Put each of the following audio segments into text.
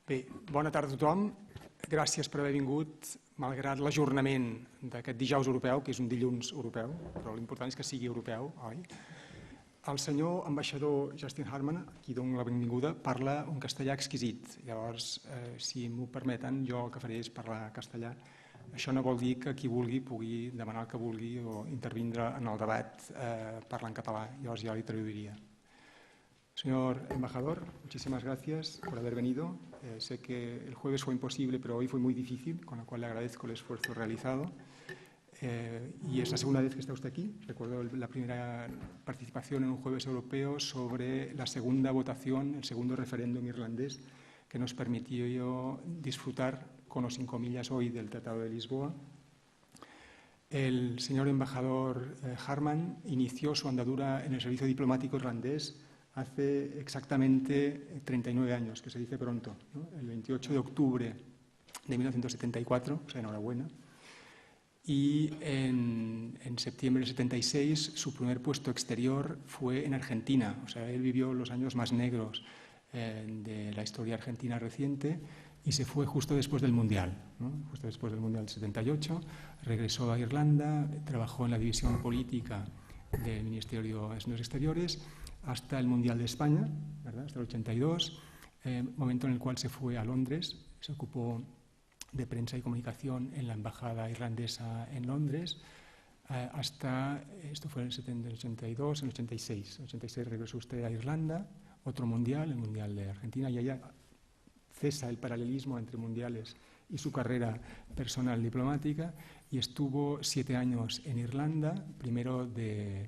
Bé, bona tarda a tothom. Gràcies per haver vingut, malgrat l'ajornament d'aquest dijous europeu, que és un dilluns europeu, però l'important és que sigui europeu, oi? El senyor ambaixador Justin Harman, a qui dono la benvinguda, parla un castellà exquisit. Llavors, si m'ho permeten, jo el que faré és parlar castellà. Això no vol dir que qui vulgui pugui demanar el que vulgui o intervindre en el debat parlant català. Llavors ja li traduiria. Señor embajador, muchísimas gracias por haber venido. Sé que el jueves fue imposible, pero hoy fue muy difícil, con lo cual le agradezco el esfuerzo realizado. Y es la segunda vez que está usted aquí. Recuerdo la primera participación en un jueves europeo sobre la segunda votación, el segundo referéndum irlandés, que nos permitió disfrutar, con o sin comillas, hoy del Tratado de Lisboa. El señor embajador Harman inició su andadura en el servicio diplomático irlandés hace exactamente 39 años, que se dice pronto, ¿no? El 28 de octubre de 1974, o sea, enhorabuena. Y en septiembre del 76 su primer puesto exterior fue en Argentina. O sea, él vivió los años más negros de la historia argentina reciente y se fue justo después del Mundial, ¿no? Justo después del Mundial del 78, regresó a Irlanda, trabajó en la división política del Ministerio de Asuntos Exteriores hasta el Mundial de España, ¿verdad? Hasta el 82, momento en el cual se fue a Londres, se ocupó de prensa y comunicación en la embajada irlandesa en Londres, hasta, esto fue en el 82, en el 86. En el 86 regresó usted a Irlanda, otro mundial, el Mundial de Argentina, y allá cesa el paralelismo entre mundiales y su carrera personal diplomática, y estuvo 7 años en Irlanda, primero de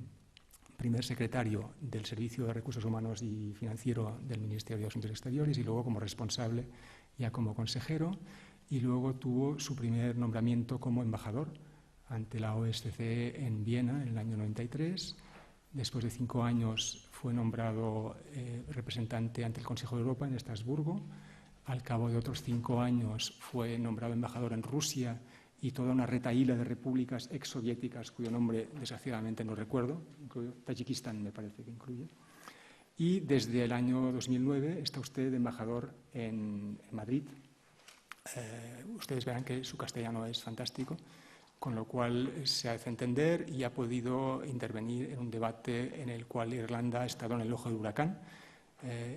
primer secretario del Servicio de Recursos Humanos y Financiero del Ministerio de Asuntos Exteriores y luego como responsable, ya como consejero, y luego tuvo su primer nombramiento como embajador ante la OSCE en Viena en el año 93. Después de 5 años fue nombrado representante ante el Consejo de Europa en Estrasburgo. Al cabo de otros 5 años fue nombrado embajador en Rusia y toda una retahíla de repúblicas exsoviéticas cuyo nombre desgraciadamente no recuerdo, incluye Tayikistán me parece que incluye. Y desde el año 2009 está usted de embajador en Madrid. Ustedes verán que su castellano es fantástico, con lo cual se hace entender y ha podido intervenir en un debate en el cual Irlanda ha estado en el ojo del huracán,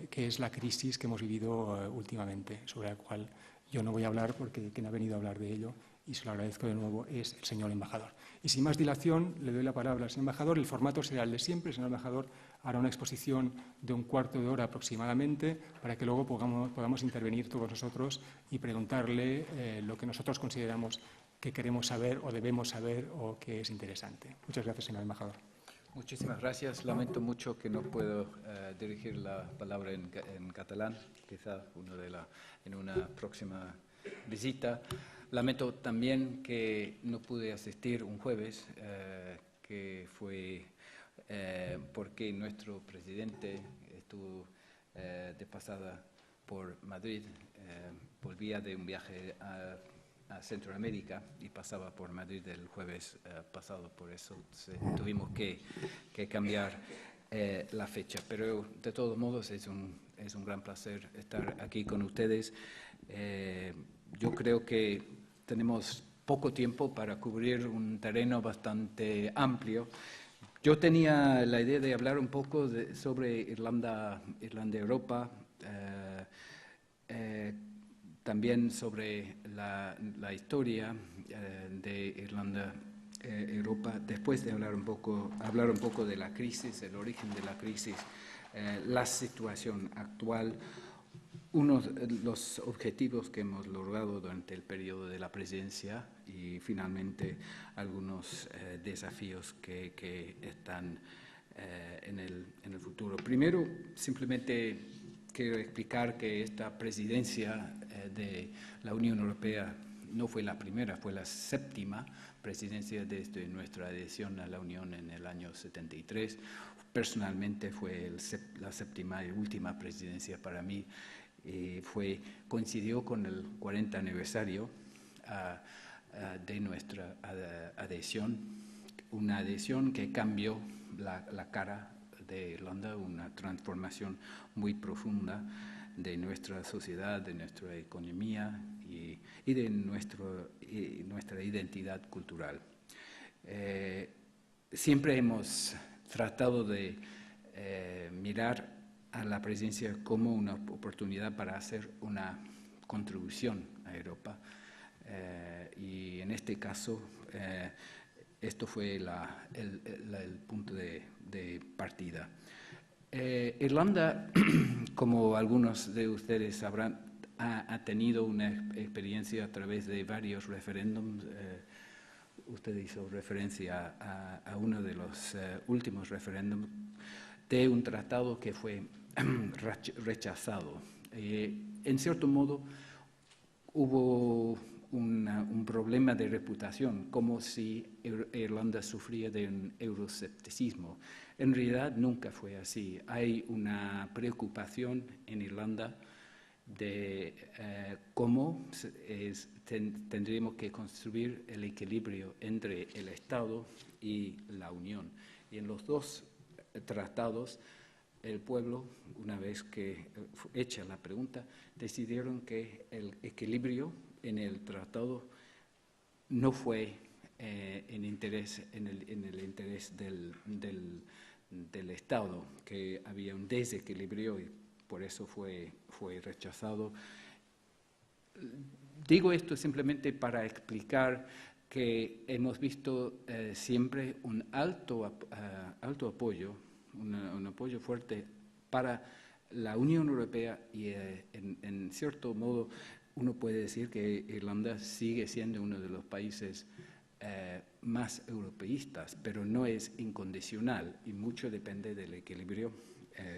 que es la crisis que hemos vivido últimamente, sobre la cual yo no voy a hablar porque quien ha venido a hablar de ello, y se lo agradezco de nuevo, es el señor embajador. Y sin más dilación, le doy la palabra al señor embajador. El formato será el de siempre. El señor embajador hará una exposición de un cuarto de hora aproximadamente para que luego podamos intervenir todos nosotros y preguntarle lo que nosotros consideramos que queremos saber o debemos saber o que es interesante. Muchas gracias, señor embajador. Muchísimas gracias. Lamento mucho que no puedo dirigir la palabra en catalán, quizá en una próxima visita. Lamento también que no pude asistir un jueves, que fue porque nuestro presidente estuvo de pasada por Madrid, volvía de un viaje a Centroamérica y pasaba por Madrid el jueves pasado, por eso tuvimos que cambiar la fecha. Pero de todos modos es un gran placer estar aquí con ustedes. Yo creo que tenemos poco tiempo para cubrir un terreno bastante amplio. Yo tenía la idea de hablar un poco sobre Irlanda-Europa, también sobre la historia de Irlanda-Europa, después de hablar un poco de la crisis, el origen de la crisis, la situación actual, unos de los objetivos que hemos logrado durante el periodo de la presidencia y finalmente algunos desafíos que están en el futuro. Primero, simplemente quiero explicar que esta presidencia de la Unión Europea no fue la primera, fue la 7ª presidencia desde nuestra adhesión a la Unión en el año 73. Personalmente fue la 7ª y última presidencia para mí. Coincidió con el 40 aniversario de nuestra adhesión, una adhesión que cambió la cara de Irlanda, una transformación muy profunda de nuestra sociedad, de nuestra economía y de nuestra identidad cultural. Siempre hemos tratado de mirar a la presidencia como una oportunidad para hacer una contribución a Europa. Y en este caso, esto fue el punto de partida. Irlanda, como algunos de ustedes sabrán, ha tenido una experiencia a través de varios referéndums. Usted hizo referencia a uno de los últimos referéndums de un tratado que fue rechazado. En cierto modo, hubo un problema de reputación, como si Irlanda sufría de un euroscepticismo. En realidad nunca fue así. Hay una preocupación en Irlanda de cómo tendríamos que construir el equilibrio entre el Estado y la Unión. Y en los dos tratados, el pueblo, una vez que hecha la pregunta, decidieron que el equilibrio en el tratado no fue en el interés del Estado, que había un desequilibrio y por eso fue rechazado. Digo esto simplemente para explicar que hemos visto siempre un alto apoyo, un apoyo fuerte para la Unión Europea y en cierto modo uno puede decir que Irlanda sigue siendo uno de los países más europeístas, pero no es incondicional y mucho depende del equilibrio,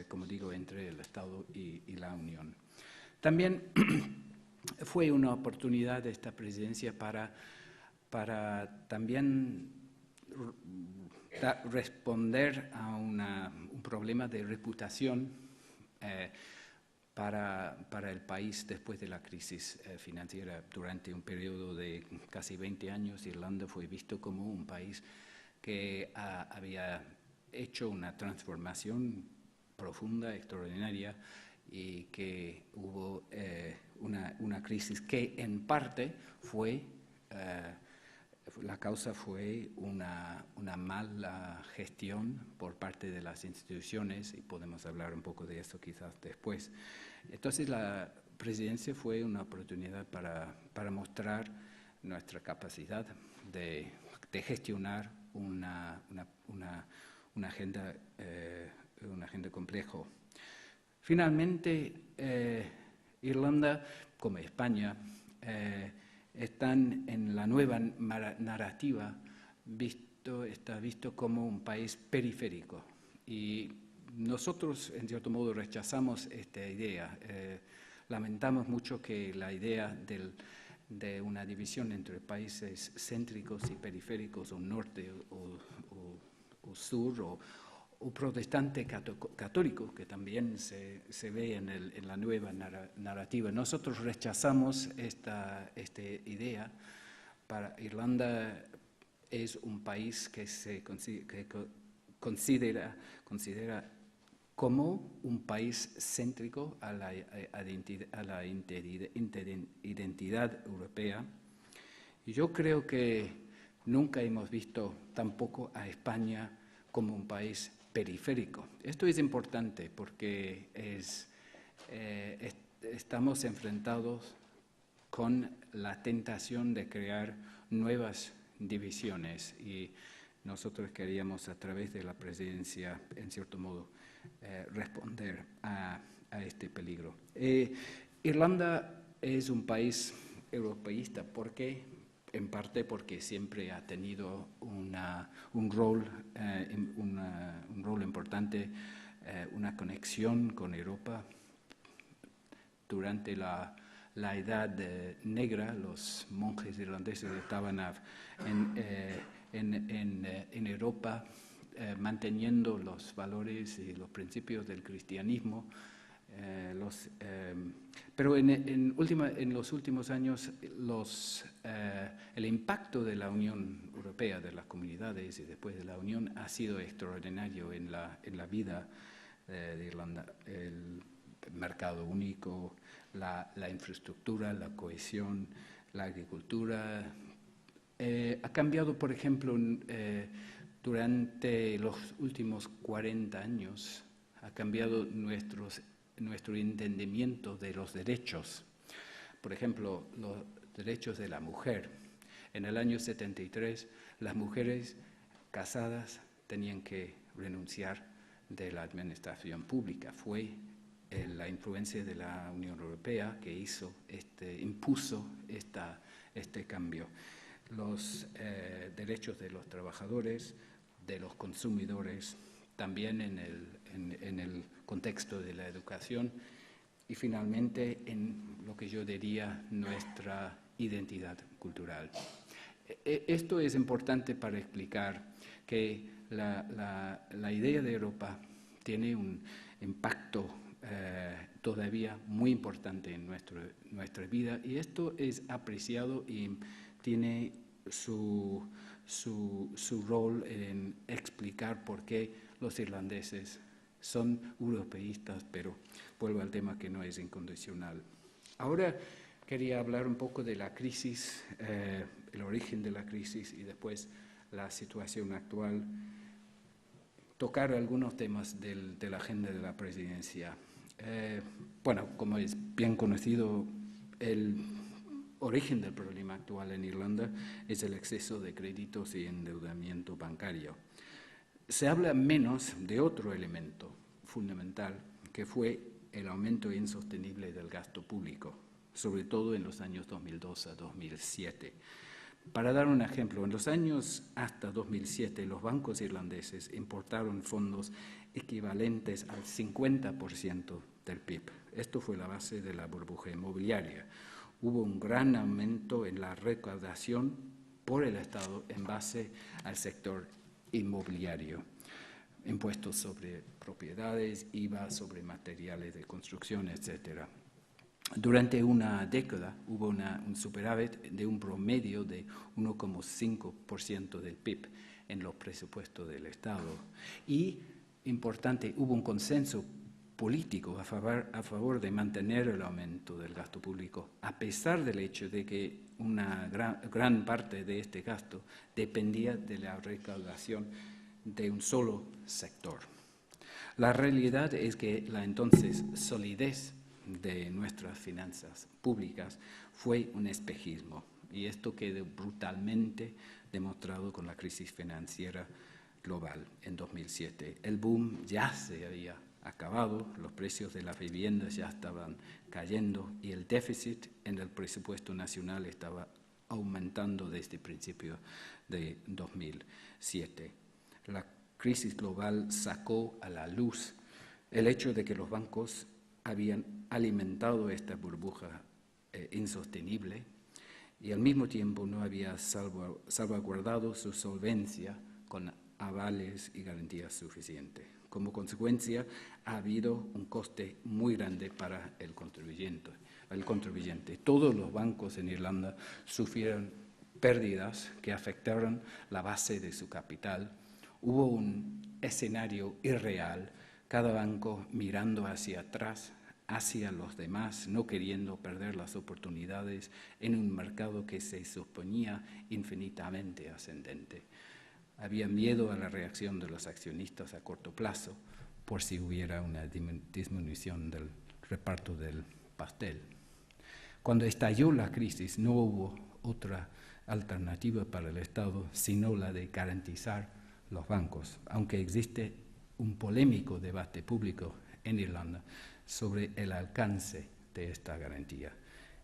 como digo, entre el Estado y la Unión. También fue una oportunidad de esta presidencia para también responder a un problema de reputación para el país después de la crisis financiera. Durante un periodo de casi 20 años, Irlanda fue visto como un país que había hecho una transformación profunda, extraordinaria, y que hubo una crisis que en parte fue, la causa fue una mala gestión por parte de las instituciones, y podemos hablar un poco de eso quizás después. Entonces la presidencia fue una oportunidad para mostrar nuestra capacidad de gestionar una agenda compleja. Finalmente, Irlanda, como España, están en la nueva narrativa, está visto como un país periférico. Y nosotros, en cierto modo, rechazamos esta idea. Lamentamos mucho que la idea de una división entre países céntricos y periféricos, o norte o sur, o protestante católico, que también se ve en la nueva narrativa. Nosotros rechazamos esta idea. Para Irlanda es un país que se considera como un país céntrico a la identidad europea. Y yo creo que nunca hemos visto tampoco a España como un país periférico. Esto es importante porque estamos enfrentados con la tentación de crear nuevas divisiones y nosotros queríamos, a través de la presidencia, en cierto modo, responder a este peligro. Irlanda es un país europeísta. ¿Por qué? En parte porque siempre ha tenido un rol importante, una conexión con Europa. Durante la Edad Negra, los monjes irlandeses estaban en Europa manteniendo los valores y los principios del cristianismo. Pero en los últimos años el impacto de la Unión Europea, de las comunidades y después de la Unión, ha sido extraordinario en la vida de Irlanda. mercado único, la infraestructura, la cohesión, la agricultura. Ha cambiado, por ejemplo, durante los últimos 40 años, ha cambiado nuestro entendimiento de los derechos. Por ejemplo, los derechos de la mujer. En el año 73, las mujeres casadas tenían que renunciar de la administración pública. Fue la influencia de la Unión Europea que impuso este cambio. Los derechos de los trabajadores, de los consumidores, también en el contexto de la educación y finalmente en lo que yo diría nuestra identidad cultural. Esto es importante para explicar que la idea de Europa tiene un impacto todavía muy importante en nuestra vida y esto es apreciado y tiene su rol en explicar por qué los irlandeses son europeístas, pero vuelvo al tema que no es incondicional. Ahora quería hablar un poco de la crisis, el origen de la crisis y después la situación actual, tocar algunos temas de la agenda de la presidencia. Bueno, como es bien conocido, el origen del problema actual en Irlanda es el exceso de créditos y endeudamiento bancario. Se habla menos de otro elemento fundamental, que fue el aumento insostenible del gasto público, sobre todo en los años 2002 a 2007. Para dar un ejemplo, en los años hasta 2007 los bancos irlandeses importaron fondos equivalentes al 50% del PIB. Esto fue la base de la burbuja inmobiliaria. Hubo un gran aumento en la recaudación por el Estado en base al sector inmobiliario. Impuestos sobre propiedades, IVA sobre materiales de construcción, etc. Durante una década hubo un superávit de un promedio de 1,5% del PIB en los presupuestos del Estado. Y, importante, hubo un consenso político a favor de mantener el aumento del gasto público, a pesar del hecho de que una gran parte de este gasto dependía de la recaudación de un solo sector. La realidad es que la entonces solidez de nuestras finanzas públicas fue un espejismo y esto quedó brutalmente demostrado con la crisis financiera global en 2007. El boom ya se había acabado, los precios de las viviendas ya estaban cayendo y el déficit en el presupuesto nacional estaba aumentando desde principios de 2007. La crisis global sacó a la luz el hecho de que los bancos habían alimentado esta burbuja insostenible y al mismo tiempo no había salvaguardado su solvencia con avales y garantías suficientes. Como consecuencia, ha habido un coste muy grande para el contribuyente. Todos los bancos en Irlanda sufrieron pérdidas que afectaron la base de su capital. Hubo un escenario irreal, cada banco mirando hacia atrás, hacia los demás, no queriendo perder las oportunidades en un mercado que se suponía infinitamente ascendente. Había miedo a la reacción de los accionistas a corto plazo por si hubiera una disminución del reparto del pastel. Cuando estalló la crisis no hubo otra alternativa para el Estado sino la de garantizar los bancos, aunque existe un polémico debate público en Irlanda sobre el alcance de esta garantía.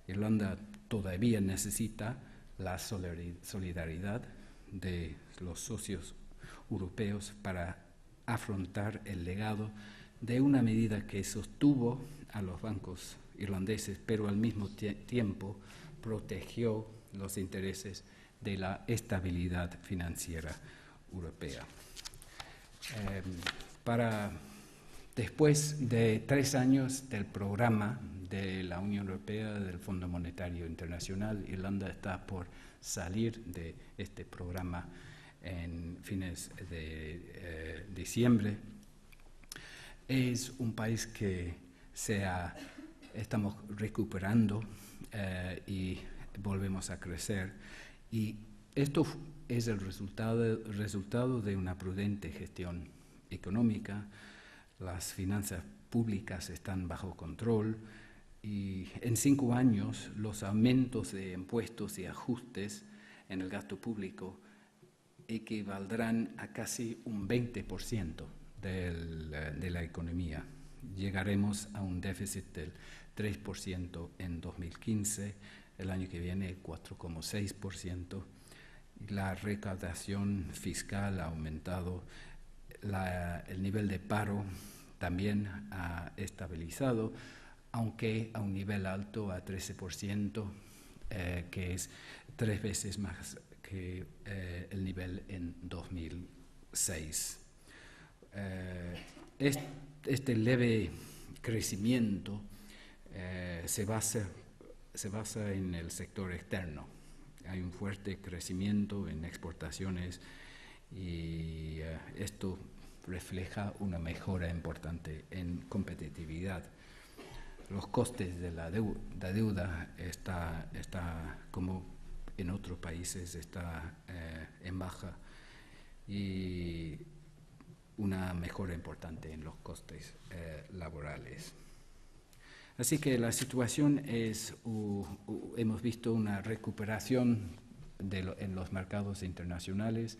Irlanda todavía necesita la solidaridad de los socios europeos para afrontar el legado de una medida que sostuvo a los bancos irlandeses, pero al mismo tiempo protegió los intereses de la estabilidad financiera europea. Después de 3 años del programa de la Unión Europea, del Fondo Monetario Internacional, Irlanda está por salir de este programa en fines de diciembre. Es un país que estamos recuperando y volvemos a crecer. Y esto es el resultado de una prudente gestión económica. Las finanzas públicas están bajo control y en 5 años los aumentos de impuestos y ajustes en el gasto público equivaldrán a casi un 20% de la economía. Llegaremos a un déficit del 3% en 2015, el año que viene 4,6%. La recaudación fiscal ha aumentado, el nivel de paro también ha estabilizado, aunque a un nivel alto, a 13%, que es 3 veces más que el nivel en 2006. Este leve crecimiento se basa en el sector externo. Hay un fuerte crecimiento en exportaciones y esto refleja una mejora importante en competitividad. Los costes de la deuda está como en otros países, está en baja, y una mejora importante en los costes laborales. Así que la situación es, hemos visto una recuperación en los mercados internacionales,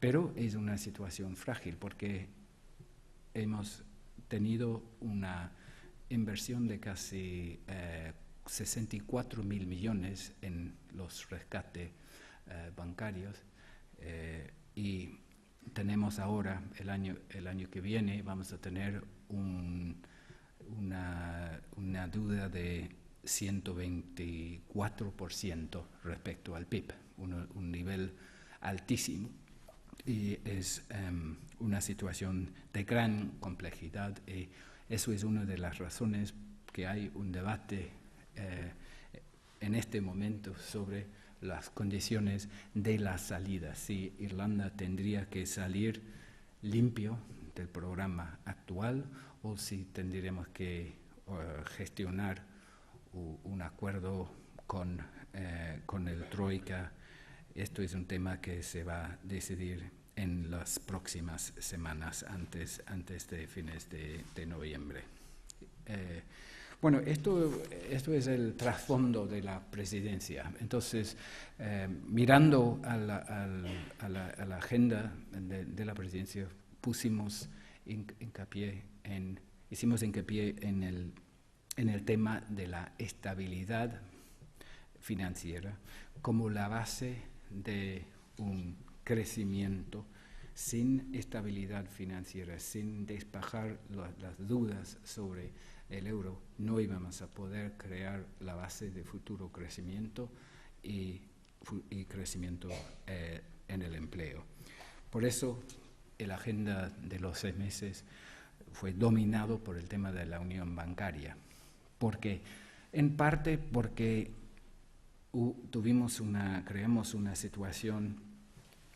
pero es una situación frágil porque hemos tenido una inversión de casi 64.000 millones en los rescates bancarios y tenemos ahora, el año que viene, vamos a tener una deuda de 124% respecto al PIB, un nivel altísimo, y es una situación de gran complejidad, y eso es una de las razones que hay un debate en este momento sobre las condiciones de la salida, si Irlanda tendría que salir limpio del programa actual o si tendríamos que gestionar un acuerdo con el Troika. Esto es un tema que se va a decidir en las próximas semanas, antes de fines de noviembre. Bueno, esto es el trasfondo de la presidencia. Entonces, mirando a la agenda de la presidencia, hicimos hincapié en el tema de la estabilidad financiera como la base de un crecimiento. Sin estabilidad financiera, sin despejar las dudas sobre el euro, no íbamos a poder crear la base de futuro crecimiento y crecimiento en el empleo. Por eso, la agenda de los 6 meses fue dominado por el tema de la unión bancaria, en parte porque creamos una situación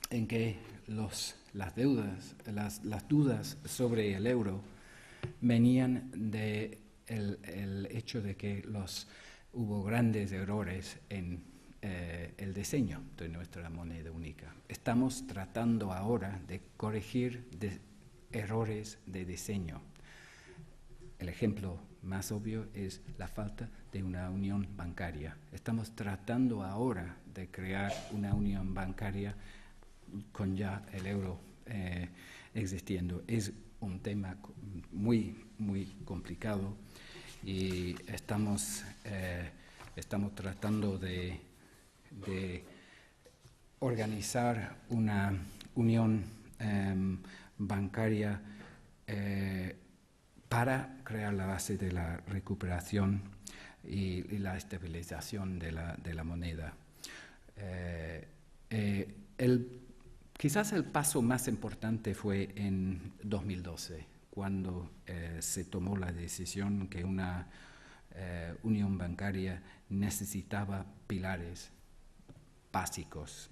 en que las dudas sobre el euro venían del hecho de que hubo grandes errores en el diseño de nuestra moneda única. Estamos tratando ahora de corregir errores de diseño. El ejemplo más obvio es la falta de una unión bancaria. Estamos tratando ahora de crear una unión bancaria con ya el euro existiendo. Es un tema muy, muy complicado y estamos tratando de organizar una unión bancaria para crear la base de la recuperación y la estabilización de la moneda. Quizás el paso más importante fue en 2012, cuando se tomó la decisión que una unión bancaria necesitaba pilares básicos: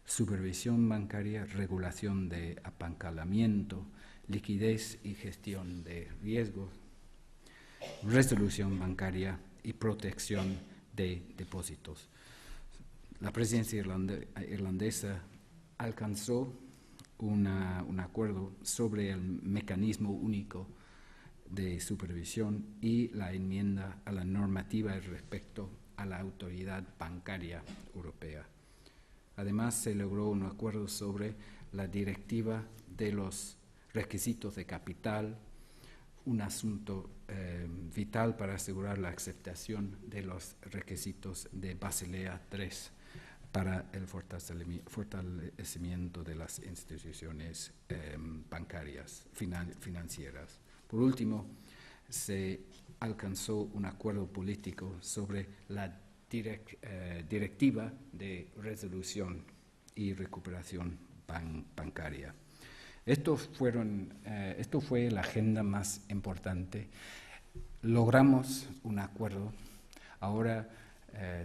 supervisión bancaria, regulación de apalancamiento, liquidez y gestión de riesgos. resolución bancaria y protección de depósitos. La presidencia irlandesa alcanzó un acuerdo sobre el mecanismo único de supervisión y la enmienda a la normativa respecto a la autoridad bancaria europea. Además, se logró un acuerdo sobre la directiva de los requisitos de capital, un asunto vital para asegurar la aceptación de los requisitos de Basilea III para el fortalecimiento de las instituciones bancarias, financieras. Por último, se alcanzó un acuerdo político sobre la directiva de resolución y recuperación bancaria. Esto fue la agenda más importante. Logramos un acuerdo. Ahora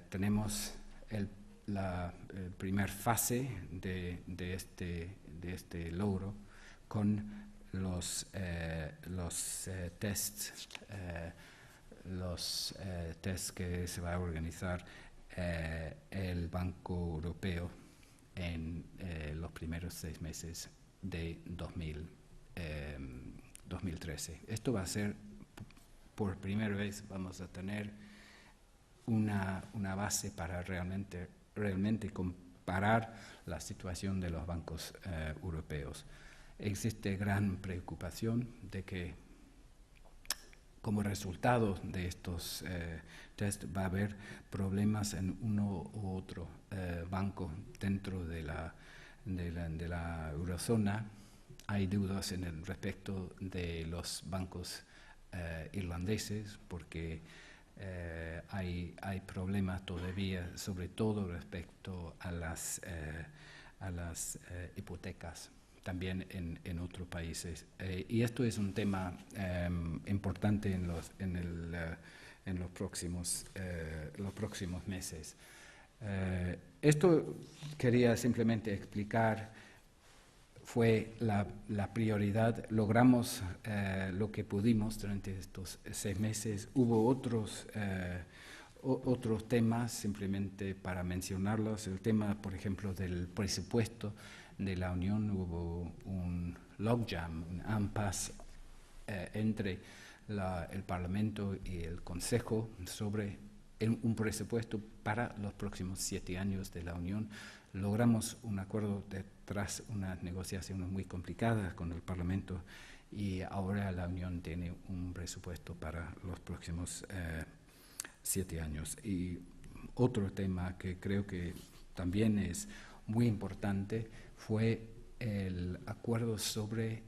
tenemos la primera fase de este logro con los tests que se va a organizar el Banco Europeo en los primeros 6 meses de 2013. Esto va a ser, por primera vez, vamos a tener una base para realmente comparar la situación de los bancos europeos. Existe gran preocupación de que como resultado de estos test va a haber problemas en uno u otro banco dentro de la eurozona. Hay dudas respecto de los bancos irlandeses porque hay problemas todavía, sobre todo respecto a las hipotecas, también en otros países. Y esto es un tema importante en los próximos meses. Esto quería simplemente explicar, fue la prioridad. Logramos lo que pudimos durante estos 6 meses. Hubo otros temas, simplemente para mencionarlos. El tema, por ejemplo, del presupuesto de la Unión. Hubo un logjam, un impasse entre el Parlamento y el Consejo sobre un presupuesto para los próximos 7 años de la Unión. Logramos un acuerdo tras unas negociaciones muy complicadas con el Parlamento y ahora la Unión tiene un presupuesto para los próximos 7 años. Y otro tema que creo que también es muy importante fue el acuerdo sobre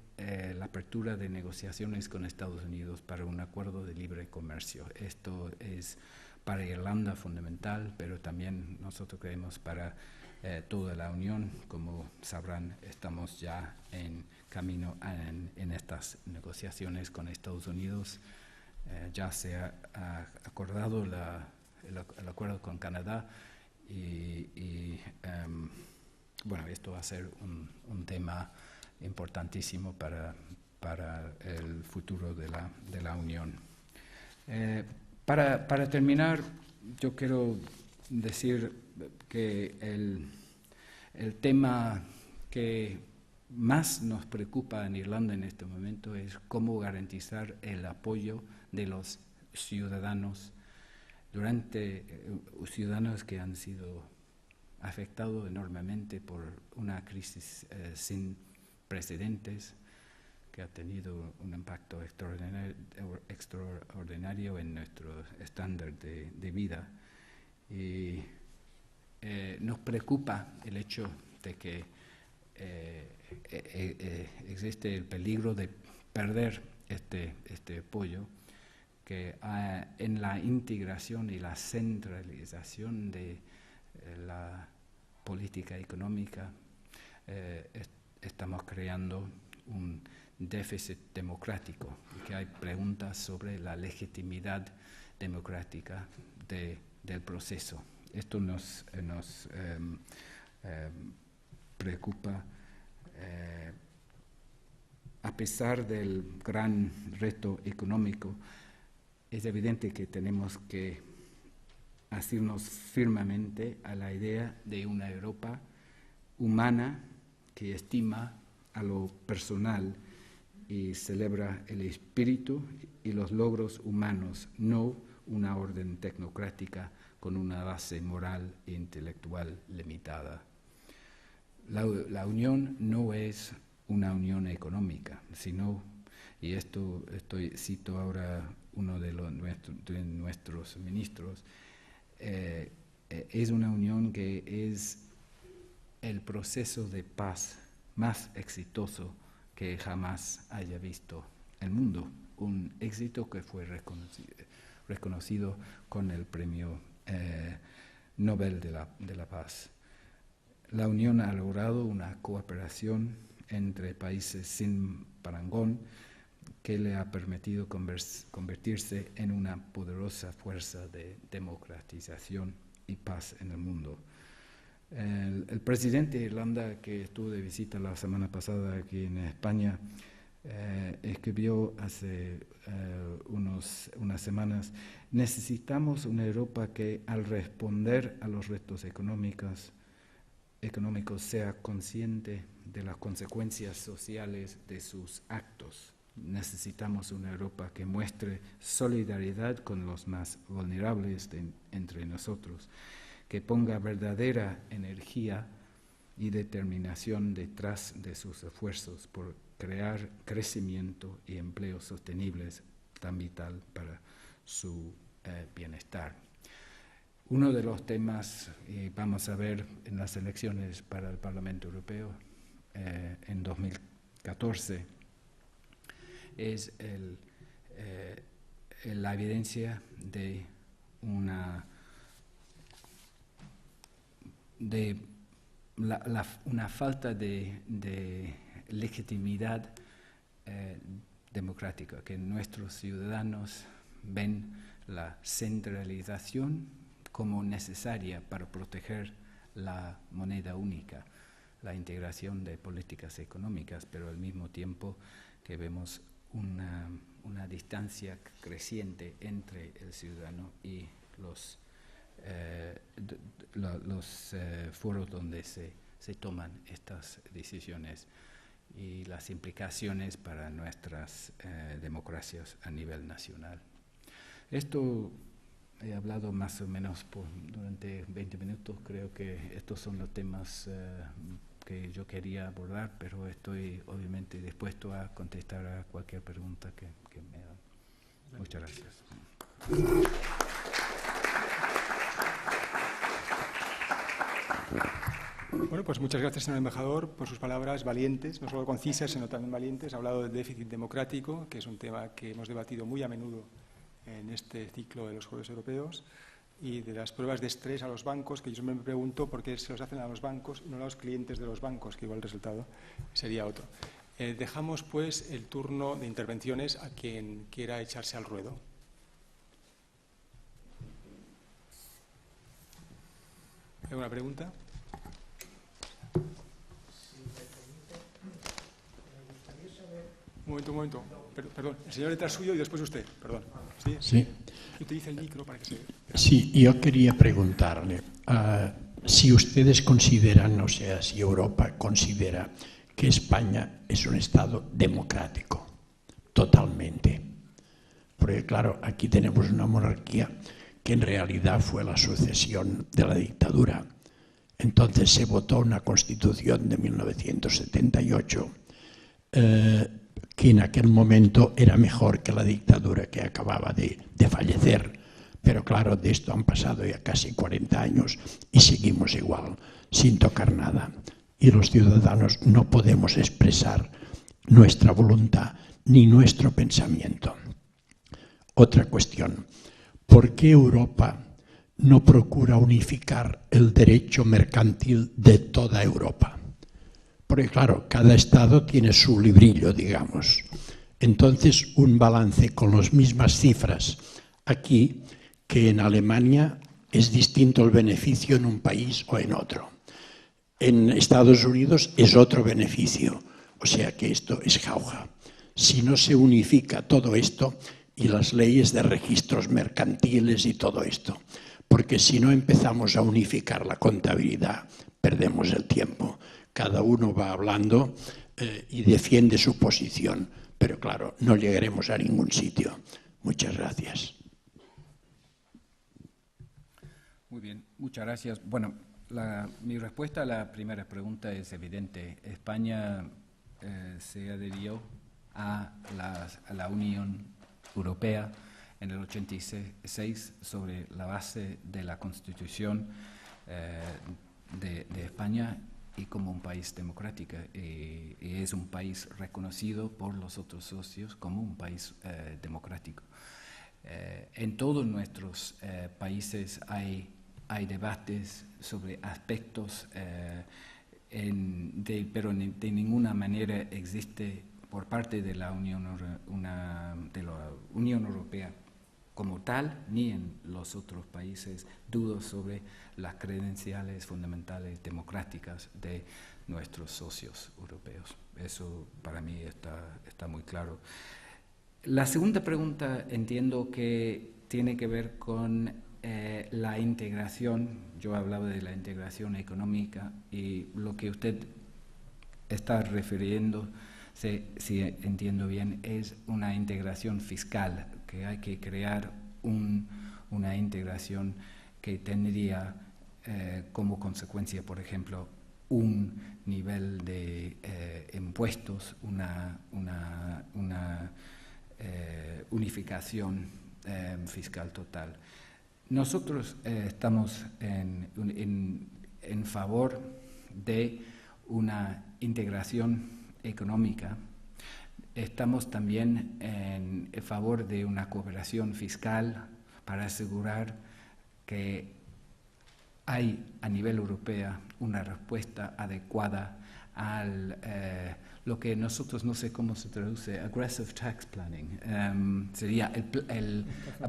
la apertura de negociaciones con Estados Unidos para un acuerdo de libre comercio. Esto es para Irlanda fundamental, pero también nosotros creemos para toda la Unión. Como sabrán, estamos ya en camino en estas negociaciones con Estados Unidos. Ya se ha acordado el acuerdo con Canadá y bueno, esto va a ser un tema importantísimo para el futuro de la Unión. Para terminar, yo quiero decir que el tema que más nos preocupa en Irlanda en este momento es cómo garantizar el apoyo de los ciudadanos ciudadanos que han sido afectados enormemente por una crisis sin precedentes que ha tenido un impacto extraordinario en nuestro estándar de vida. Y nos preocupa el hecho de que existe el peligro de perder este apoyo, que en la integración y la centralización de la política económica estamos creando un déficit democrático, y que hay preguntas sobre la legitimidad democrática del proceso. Esto nos preocupa. A pesar del gran reto económico, es evidente que tenemos que asirnos firmemente a la idea de una Europa humana que estima a lo personal y celebra el espíritu y los logros humanos, no una orden tecnocrática con una base moral e intelectual limitada. La unión no es una unión económica, sino, y esto cito ahora uno de nuestros ministros, es una unión que es el proceso de paz más exitoso que jamás haya visto el mundo. Un éxito que fue reconocido con el premio Nobel de la Paz. La Unión ha logrado una cooperación entre países sin parangón que le ha permitido convertirse en una poderosa fuerza de democratización y paz en el mundo. El presidente de Irlanda, que estuvo de visita la semana pasada aquí en España, escribió hace unas semanas: necesitamos una Europa que, al responder a los retos económicos sea consciente de las consecuencias sociales de sus actos. Necesitamos una Europa que muestre solidaridad con los más vulnerables entre nosotros, que ponga verdadera energía y determinación detrás de sus esfuerzos por crear crecimiento y empleos sostenibles tan vital para su bienestar. Uno de los temas, y vamos a ver en las elecciones para el Parlamento Europeo en 2014, es la evidencia de una falta de legitimidad democrática, que nuestros ciudadanos ven la centralización como necesaria para proteger la moneda única, la integración de políticas económicas, pero al mismo tiempo que vemos una distancia creciente entre el ciudadano y los foros donde se toman estas decisiones y las implicaciones para nuestras democracias a nivel nacional. Esto he hablado más o menos durante 20 minutos. Creo que estos son los temas que yo quería abordar, pero estoy obviamente dispuesto a contestar a cualquier pregunta que me hagan. Muchas gracias. Bueno, pues muchas gracias, señor embajador, por sus palabras valientes, no solo concisas, sino también valientes. Ha hablado del déficit democrático, que es un tema que hemos debatido muy a menudo en este ciclo de los Juegos Europeos, y de las pruebas de estrés a los bancos, que yo siempre me pregunto por qué se los hacen a los bancos y no a los clientes de los bancos, que igual el resultado sería otro. Dejamos pues el turno de intervenciones a quien quiera echarse al ruedo. ¿Alguna pregunta? Un momento. Perdón, el señor detrás suyo y después usted. Perdón. Sí. Utiliza el micro para que se... Sí, yo quería preguntarle, si ustedes consideran, o sea, si Europa considera que España es un Estado democrático, totalmente. Porque claro, aquí tenemos una monarquía que en realidad fue la sucesión de la dictadura. Entonces se votó una Constitución de 1978 que en aquel momento era mejor que la dictadura que acababa de fallecer. Pero claro, de esto han pasado ya casi 40 años y seguimos igual, sin tocar nada. Y los ciudadanos no podemos expresar nuestra voluntad ni nuestro pensamiento. Otra cuestión, ¿por qué Europa no procura unificar el derecho mercantil de toda Europa? Porque claro, cada Estado tiene su librillo, digamos. Entonces, un balance con las mismas cifras aquí que en Alemania es distinto el beneficio en un país o en otro. En Estados Unidos es otro beneficio, o sea que esto es jauja. Si no se unifica todo esto, y las leyes de registros mercantiles y todo esto. Porque si no empezamos a unificar la contabilidad, perdemos el tiempo. Cada uno va hablando y defiende su posición, pero claro, no llegaremos a ningún sitio. Muchas gracias. Muy bien, muchas gracias. Bueno, mi respuesta a la primera pregunta es evidente. España se adhirió a la Unión Europea en el 86 sobre la base de la Constitución de España y como un país democrático. Y es un país reconocido por los otros socios como un país democrático. En todos nuestros países hay debates sobre aspectos, pero de ninguna manera existe por parte de la Unión Europea como tal, ni en los otros países, dudas sobre las credenciales fundamentales democráticas de nuestros socios europeos. Eso para mí está muy claro. La segunda pregunta entiendo que tiene que ver con la integración. Yo hablaba de la integración económica y lo que usted está refiriendo, si entiendo bien, es una integración fiscal, que hay que crear una integración que tendría como consecuencia, por ejemplo, un nivel de impuestos, una unificación fiscal total. Nosotros estamos en favor de una integración económica. Estamos también en favor de una cooperación fiscal para asegurar que hay a nivel europeo una respuesta adecuada al lo que nosotros, no sé cómo se traduce, aggressive tax planning, sería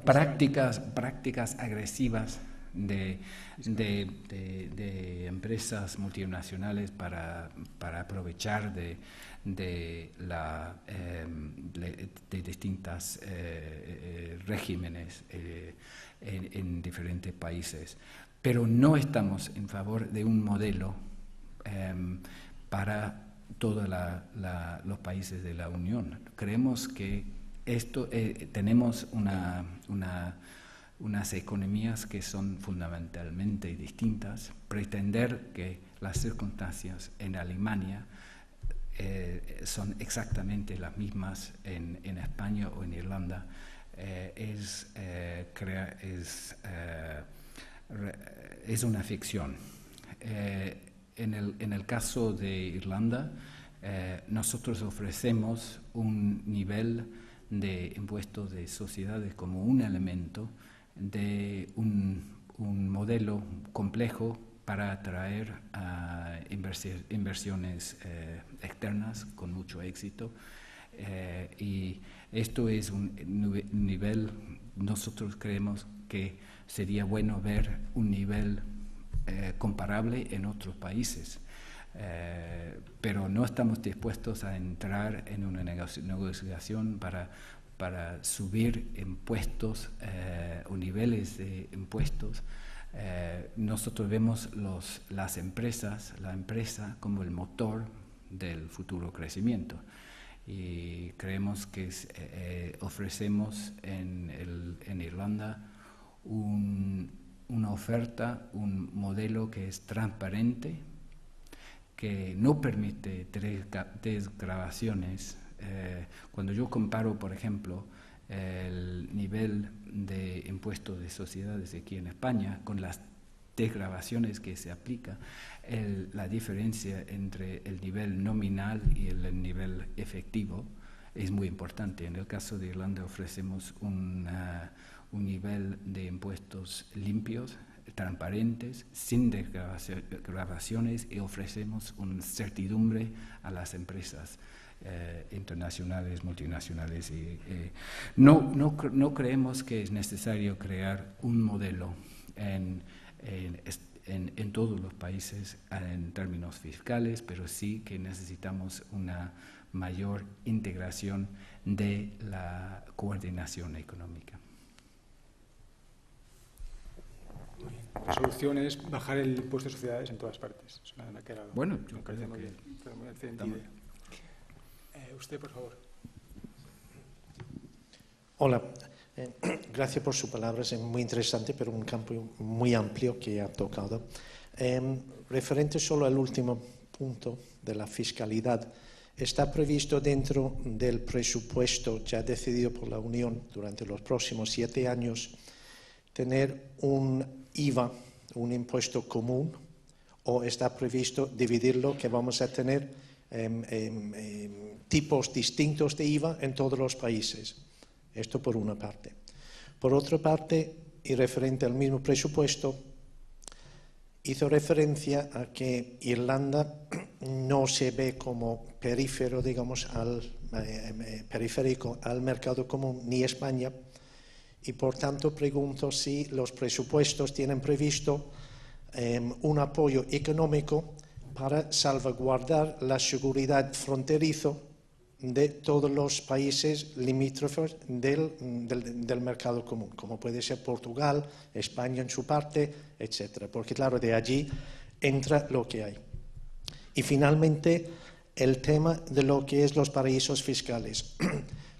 prácticas agresivas de empresas multinacionales para aprovechar de distintos regímenes en diferentes países. Pero no estamos en favor de un modelo para todos los países de la Unión. Creemos que tenemos unas economías que son fundamentalmente distintas. Pretender que las circunstancias en Alemania son exactamente las mismas en España o en Irlanda es una ficción. En el caso de Irlanda, nosotros ofrecemos un nivel de impuestos de sociedades como un elemento de un modelo complejo para atraer a inversiones externas con mucho éxito. Y esto es un nivel, nosotros creemos que sería bueno ver un nivel comparable en otros países, pero no estamos dispuestos a entrar en una negociación para subir impuestos o niveles de impuestos. Nosotros vemos la empresa como el motor del futuro crecimiento y creemos que ofrecemos en Irlanda una oferta, un modelo que es transparente, que no permite desgravaciones. Cuando yo comparo, por ejemplo, el nivel de impuestos de sociedades aquí en España con las desgravaciones que se aplica, la diferencia entre el nivel nominal y el nivel efectivo es muy importante. En el caso de Irlanda ofrecemos un nivel de impuestos limpios, transparentes, sin desgravaciones, y ofrecemos una certidumbre a las empresas internacionales, multinacionales. No creemos que es necesario crear un modelo en todos los países en términos fiscales, pero sí que necesitamos una mayor integración de la coordinación económica. La solución es bajar el impuesto de sociedades en todas partes. Bueno, yo me parece creo muy que bien. Muy excelente idea. Usted, por favor. Hola, gracias por sus palabras, es muy interesante, pero un campo muy amplio que ha tocado. Referente solo al último punto de la fiscalidad, está previsto dentro del presupuesto ya decidido por la Unión durante los próximos 7 años tener un IVA, un impuesto común, o está previsto dividirlo, que vamos a tener tipos distintos de IVA en todos los países. Esto por una parte. Por otra parte, y referente al mismo presupuesto, hizo referencia a que Irlanda no se ve como periférico, digamos, periférico al mercado común, ni España, y por tanto pregunto si los presupuestos tienen previsto un apoyo económico para salvaguardar la seguridad fronterizo de todos los países limítrofes del mercado común, como puede ser Portugal, España en su parte, etc. Porque claro, de allí entra lo que hay. Y finalmente, el tema de lo que es los paraísos fiscales.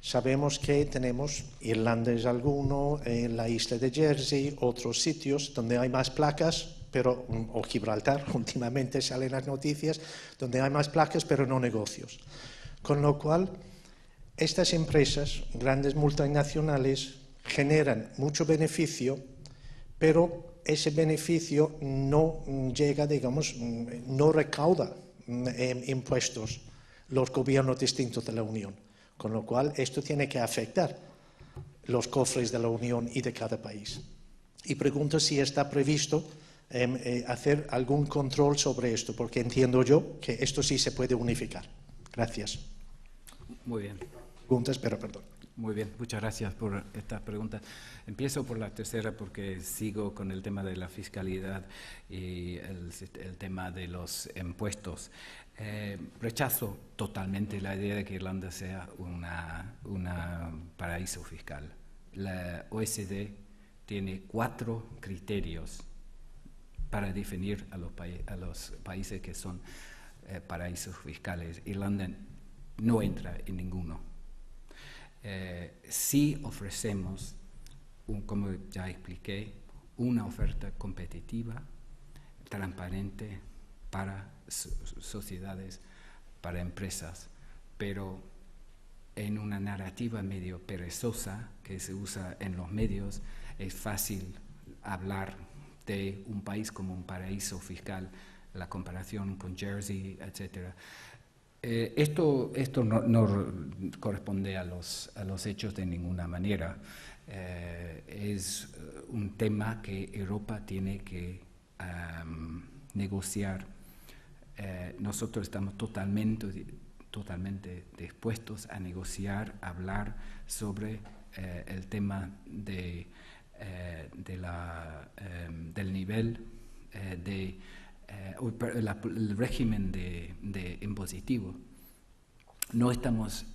Sabemos que tenemos, Irlanda es alguno, la isla de Jersey, otros sitios donde hay más placas, pero, o Gibraltar, últimamente salen las noticias, donde hay más placas pero no negocios. Con lo cual, estas empresas, grandes multinacionales, generan mucho beneficio, pero ese beneficio no llega, digamos, no recauda impuestos los gobiernos distintos de la Unión. Con lo cual, esto tiene que afectar los cofres de la Unión y de cada país. Y pregunto si está previsto hacer algún control sobre esto, porque entiendo yo que esto sí se puede unificar. Gracias. Muy bien. Preguntas, pero perdón. Muy bien, muchas gracias por esta pregunta. Empiezo por la tercera porque sigo con el tema de la fiscalidad y el tema de los impuestos. Rechazo totalmente la idea de que Irlanda sea un paraíso fiscal. La OECD tiene 4 criterios para definir a los países que son paraísos fiscales. Irlanda no entra en ninguno. Sí ofrecemos, como ya expliqué, una oferta competitiva, transparente para sociedades, para empresas, pero en una narrativa medio perezosa que se usa en los medios, es fácil hablar de un país como un paraíso fiscal, la comparación con Jersey, etc. Esto no corresponde a los hechos de ninguna manera. Es un tema que Europa tiene que negociar. Nosotros estamos totalmente dispuestos a negociar, a hablar sobre el tema del nivel el régimen de impositivo. No estamos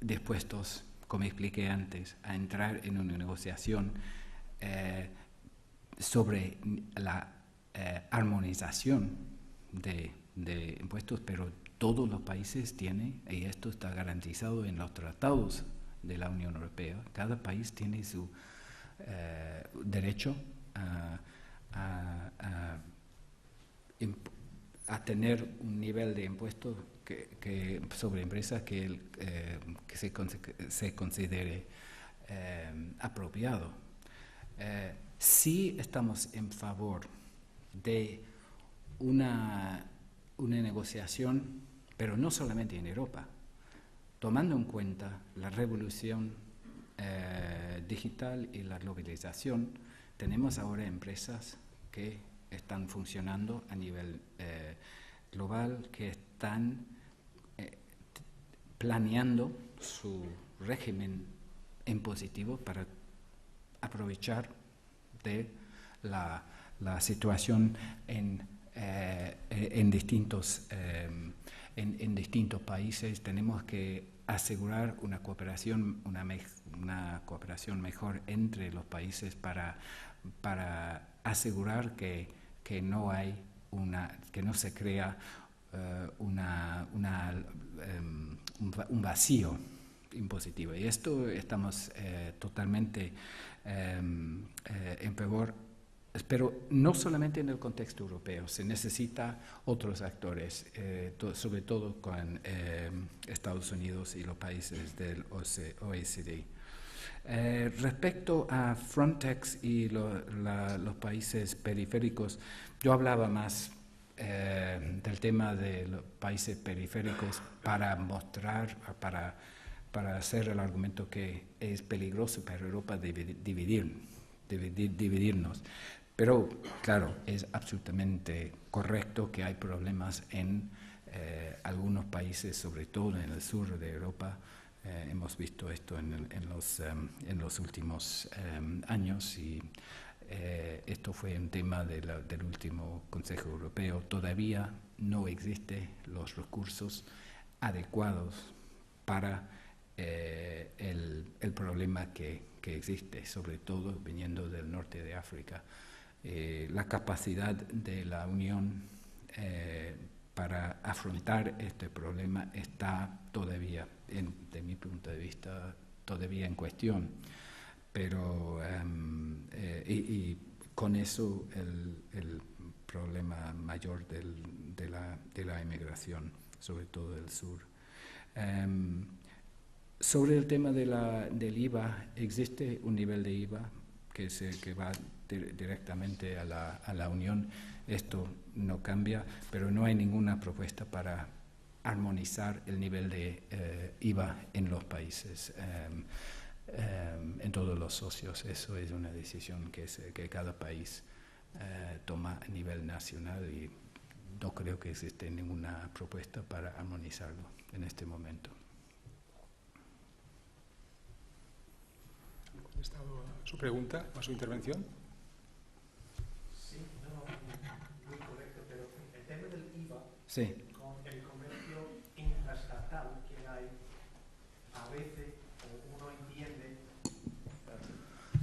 dispuestos, como expliqué antes, a entrar en una negociación sobre la armonización de impuestos, pero todos los países tienen, y esto está garantizado en los tratados de la Unión Europea, cada país tiene su derecho a tener un nivel de impuestos sobre empresas que se considere apropiado. Sí estamos en favor de una negociación, pero no solamente en Europa, tomando en cuenta la revolución digital y la globalización. Tenemos ahora empresas que están funcionando a nivel global, que están planeando su régimen impositivo para aprovechar de la situación en distintos en distintos países. Tenemos que asegurar una cooperación mejor entre los países para asegurar que no se crea un vacío impositivo. Y esto estamos totalmente en favor, pero no solamente en el contexto europeo, se necesita otros actores, sobre todo con Estados Unidos y los países del OECD. Respecto a Frontex y los países periféricos, yo hablaba más del tema de los países periféricos para mostrar, para hacer el argumento que es peligroso para Europa dividirnos. Pero, claro, es absolutamente correcto que hay problemas en algunos países, sobre todo en el sur de Europa. Hemos visto esto en los últimos años y esto fue un tema del último Consejo Europeo. Todavía no existen los recursos adecuados para el problema que existe, sobre todo viniendo del norte de África. La capacidad de la Unión para afrontar este problema está todavía, de mi punto de vista, todavía en cuestión. Pero y con eso el problema mayor de la inmigración, sobre todo del sur. Sobre el tema del IVA, existe un nivel de IVA que va directamente a la Unión. Esto no cambia, pero no hay ninguna propuesta para armonizar el nivel de IVA en los países, en todos los socios. Eso es una decisión que cada país toma a nivel nacional y no creo que existe ninguna propuesta para armonizarlo en este momento. ¿Ha contestado a su pregunta, a su intervención? Sí, no, muy correcto, pero el tema del IVA, sí, con el comercio intraestatal que hay, a veces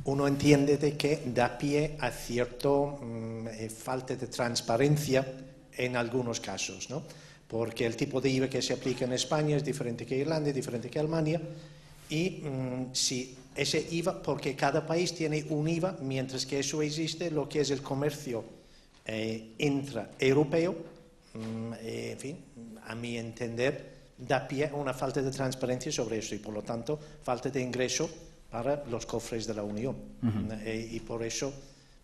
uno entiende de que da pie a cierto falta de transparencia en algunos casos, ¿no? Porque el tipo de IVA que se aplica en España es diferente que Irlanda, es diferente que Alemania, y si ese IVA, porque cada país tiene un IVA, mientras que eso existe, lo que es el comercio intraeuropeo, en fin, a mi entender, da pie a una falta de transparencia sobre eso y, por lo tanto, falta de ingreso para los cofres de la Unión. Y por eso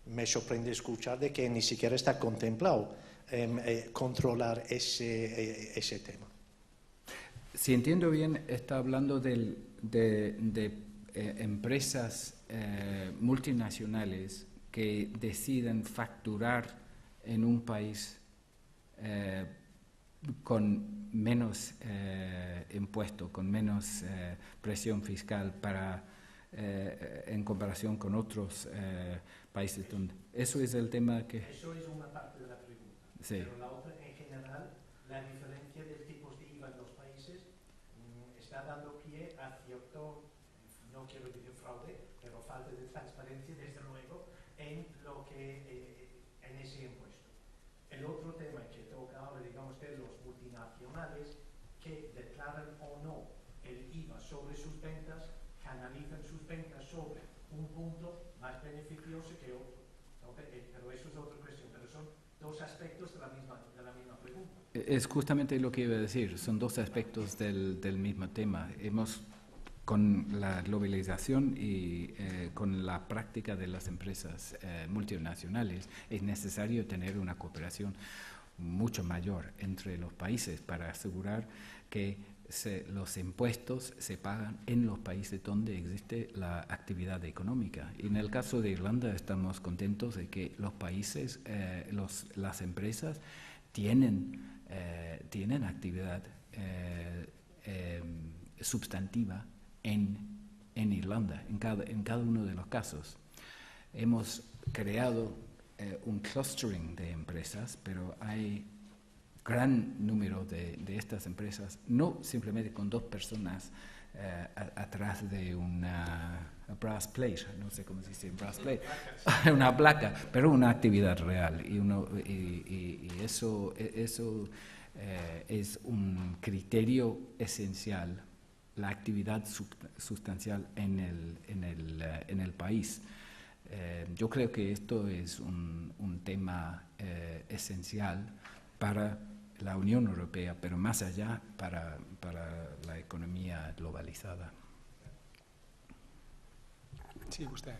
me sorprende escuchar de que ni siquiera está contemplado controlar ese tema. Si entiendo bien, está hablando de empresas multinacionales que deciden facturar en un país con menos impuesto, con menos presión fiscal en comparación con otros países. Eso es el tema que... Eso es una parte de la pregunta. Sí. Pero la otra, en general, la diferencia de tipos de IVA en los países está dando pie a cierto, no quiero decir fraude, pero falta de transparencia, desde luego, en lo que en ese impuesto. El otro tema que toca ahora, digamos, de los multinacionales que declaran o no el IVA sobre sus ventas, canalizan sus ventas sobre un punto más beneficioso que otro. Pero eso es otra cuestión, pero son dos aspectos de la misma pregunta. Es justamente lo que iba a decir, son dos aspectos del mismo tema. Con la globalización y con la práctica de las empresas multinacionales, es necesario tener una cooperación mucho mayor entre los países para asegurar que los impuestos se pagan en los países donde existe la actividad económica. Y en el caso de Irlanda estamos contentos de que los países, las empresas tienen actividad sustantiva en Irlanda, en cada uno de los casos. Hemos creado un clustering de empresas, pero hay gran número de estas empresas, no simplemente con 2 personas atrás de una brass plate, no sé cómo se dice brass plate, una placa, pero una actividad real. Y eso es un criterio esencial, la actividad sustancial en el país. Yo creo que esto es un tema esencial para la Unión Europea, pero más allá para la economía globalizada. Sí, usted.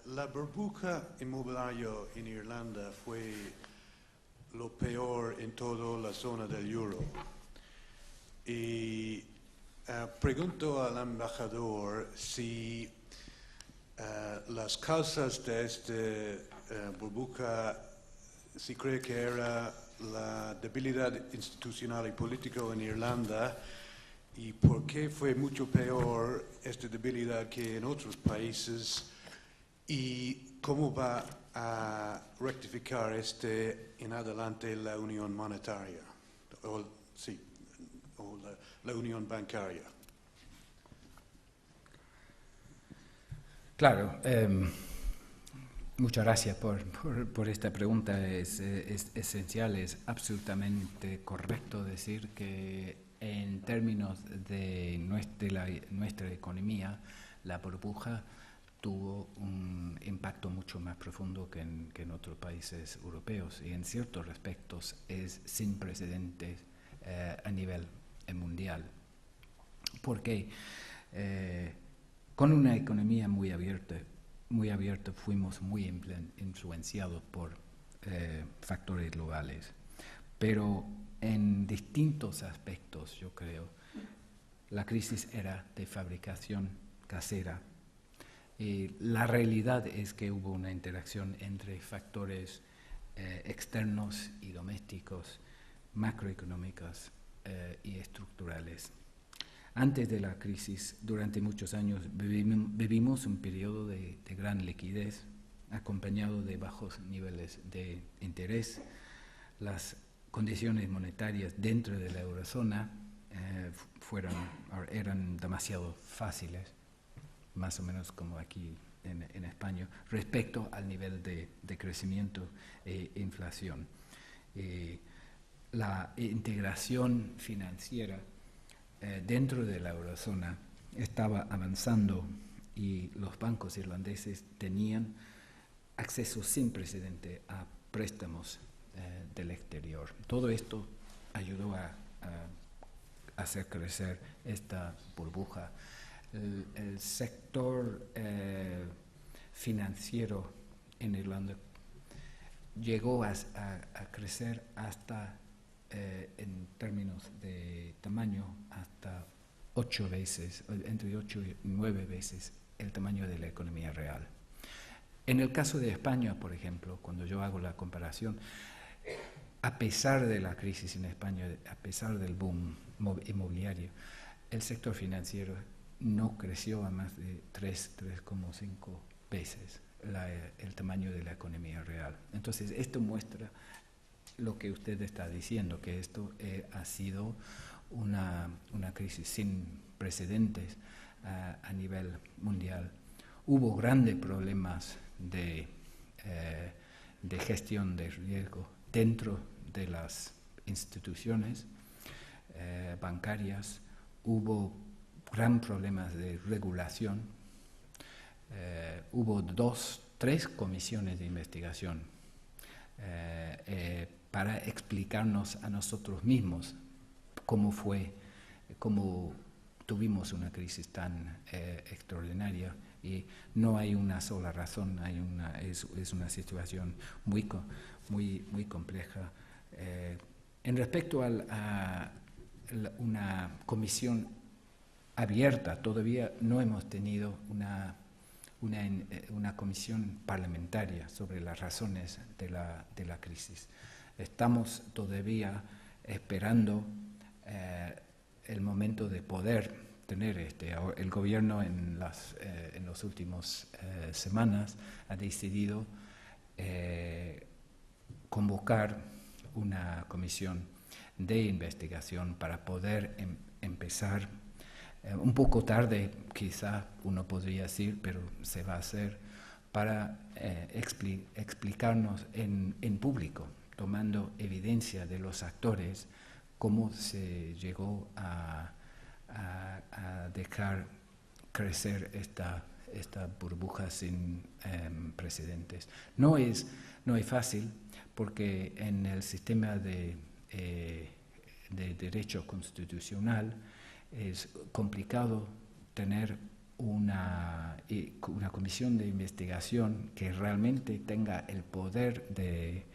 La burbuja inmobiliaria en Irlanda fue lo peor en toda la zona del euro. Y pregunto al embajador si las causas de esta burbuja, si cree que era la debilidad institucional y política en Irlanda, y por qué fue mucho peor esta debilidad que en otros países, y cómo va a rectificar en adelante la unión monetaria, o la unión bancaria. Claro, muchas gracias por esta pregunta. Es esencial, es absolutamente correcto decir que en términos de nuestra economía, la burbuja tuvo un impacto mucho más profundo que en otros países europeos, y en ciertos aspectos es sin precedentes a nivel mundial. Porque con una economía muy abierta fuimos muy influenciados por factores globales, pero en distintos aspectos, yo creo, la crisis era de fabricación casera. La realidad es que hubo una interacción entre factores externos y domésticos, macroeconómicos y estructurales. Antes de la crisis, durante muchos años, vivimos un periodo de gran liquidez, acompañado de bajos niveles de interés. Las condiciones monetarias dentro de la eurozona eran demasiado fáciles, más o menos como aquí en España, respecto al nivel de crecimiento e inflación. La integración financiera dentro de la eurozona estaba avanzando y los bancos irlandeses tenían acceso sin precedente a préstamos del exterior. Todo esto ayudó a hacer crecer esta burbuja. El sector financiero en Irlanda llegó a crecer hasta, en términos de tamaño, hasta 8 veces, entre 8 y 9 veces el tamaño de la economía real. En el caso de España, por ejemplo, cuando yo hago la comparación, a pesar de la crisis en España, a pesar del boom inmobiliario, el sector financiero no creció a más de 3,5 veces el tamaño de la economía real. Entonces, esto muestra lo que usted está diciendo, que esto ha sido una crisis sin precedentes a nivel mundial. Hubo grandes problemas de gestión de riesgo dentro de las instituciones bancarias, hubo gran problemas de regulación, hubo 3 comisiones de investigación para explicarnos a nosotros mismos cómo tuvimos una crisis tan extraordinaria, y no hay una sola razón, es una situación muy compleja. En respecto a una comisión abierta, todavía no hemos tenido una comisión parlamentaria sobre las razones de la crisis. Estamos todavía esperando el momento de poder tener. El gobierno en los últimos semanas ha decidido convocar una comisión de investigación para poder empezar, un poco tarde quizá uno podría decir, pero se va a hacer, para explicarnos en público, tomando evidencia de los actores, cómo se llegó a dejar crecer esta burbuja sin precedentes. No es fácil, porque en el sistema de derecho constitucional es complicado tener una comisión de investigación que realmente tenga el poder de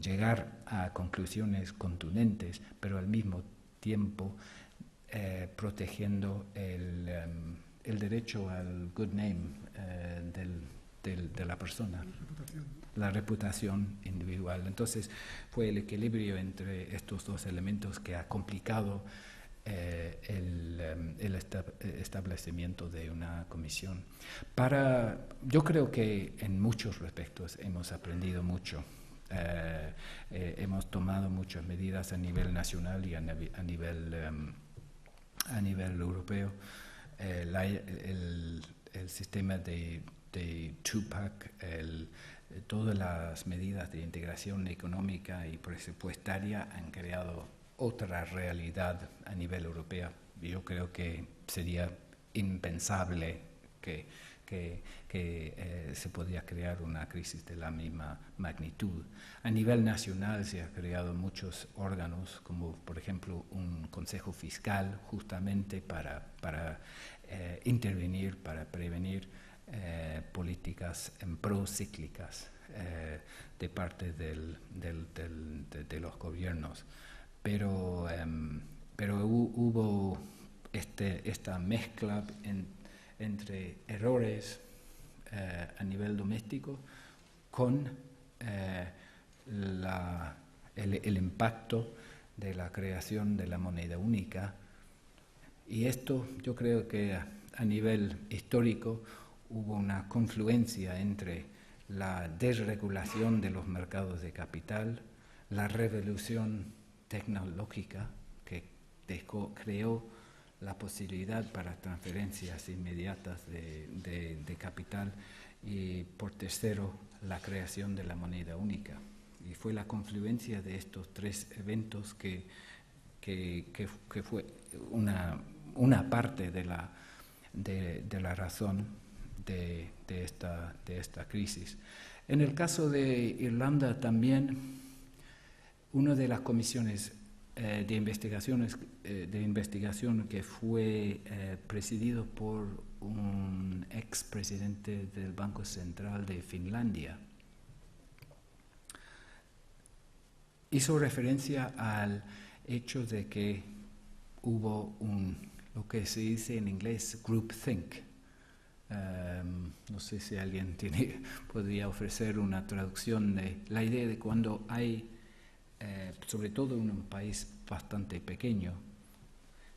llegar a conclusiones contundentes, pero al mismo tiempo protegiendo el derecho al good name de la persona, la reputación individual. Entonces fue el equilibrio entre estos dos elementos que ha complicado el establecimiento de una comisión. Yo creo que en muchos respectos hemos aprendido mucho. Hemos tomado muchas medidas a nivel nacional y a nivel europeo. El sistema de Tupac, todas las medidas de integración económica y presupuestaria han creado otra realidad a nivel europeo. Yo creo que sería impensable que se podía crear una crisis de la misma magnitud. A nivel nacional se han creado muchos órganos, como por ejemplo un Consejo Fiscal, justamente para intervenir, para prevenir políticas procíclicas de parte de los gobiernos. Pero hubo esta mezcla entre errores a nivel doméstico con el impacto de la creación de la moneda única. Y esto, yo creo que a nivel histórico hubo una confluencia entre la desregulación de los mercados de capital, la revolución tecnológica que creó la posibilidad para transferencias inmediatas de capital, y por tercero la creación de la moneda única. Y fue la confluencia de estos tres eventos que fue una parte de la razón de esta crisis. En el caso de Irlanda también, una de las comisiones de investigación que fue presidido por un expresidente del Banco Central de Finlandia, hizo referencia al hecho de que hubo lo que se dice en inglés groupthink. No sé si alguien podría ofrecer una traducción de la idea de cuando hay, sobre todo en un país bastante pequeño,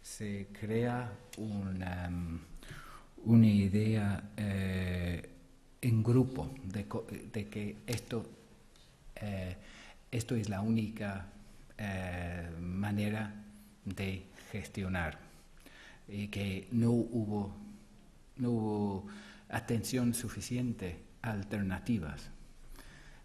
se crea una idea en grupo de que esto es la única manera de gestionar, y que no hubo atención suficiente a alternativas.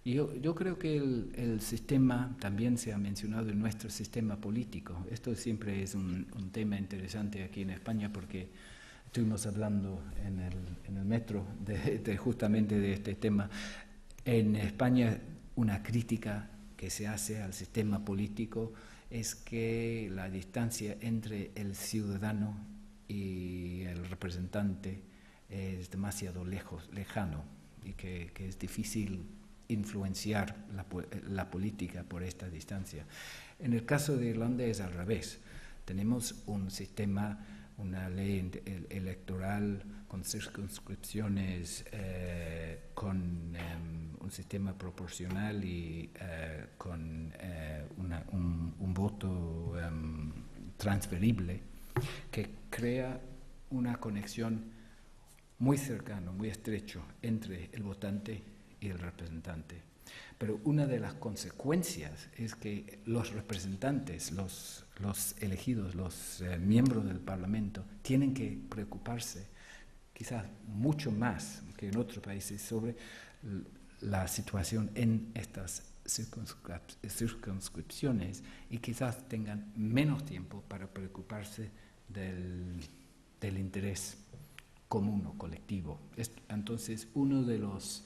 Y yo creo que el sistema también se ha mencionado en nuestro sistema político. Esto siempre es un tema interesante aquí en España, porque estuvimos hablando en el metro justamente de este tema. En España, una crítica que se hace al sistema político es que la distancia entre el ciudadano y el representante es demasiado lejano, y que es difícil influenciar la política por esta distancia. En el caso de Irlanda es al revés. Tenemos un sistema, una ley electoral con circunscripciones, con un sistema proporcional y con un voto transferible. que crea una conexión muy cercana, muy estrecho entre el votante y el representante. Pero una de las consecuencias es que los representantes, los elegidos, los miembros del Parlamento, tienen que preocuparse quizás mucho más que en otros países sobre la situación en estas circunscripciones y quizás tengan menos tiempo para preocuparse del interés común o colectivo. Entonces, uno de los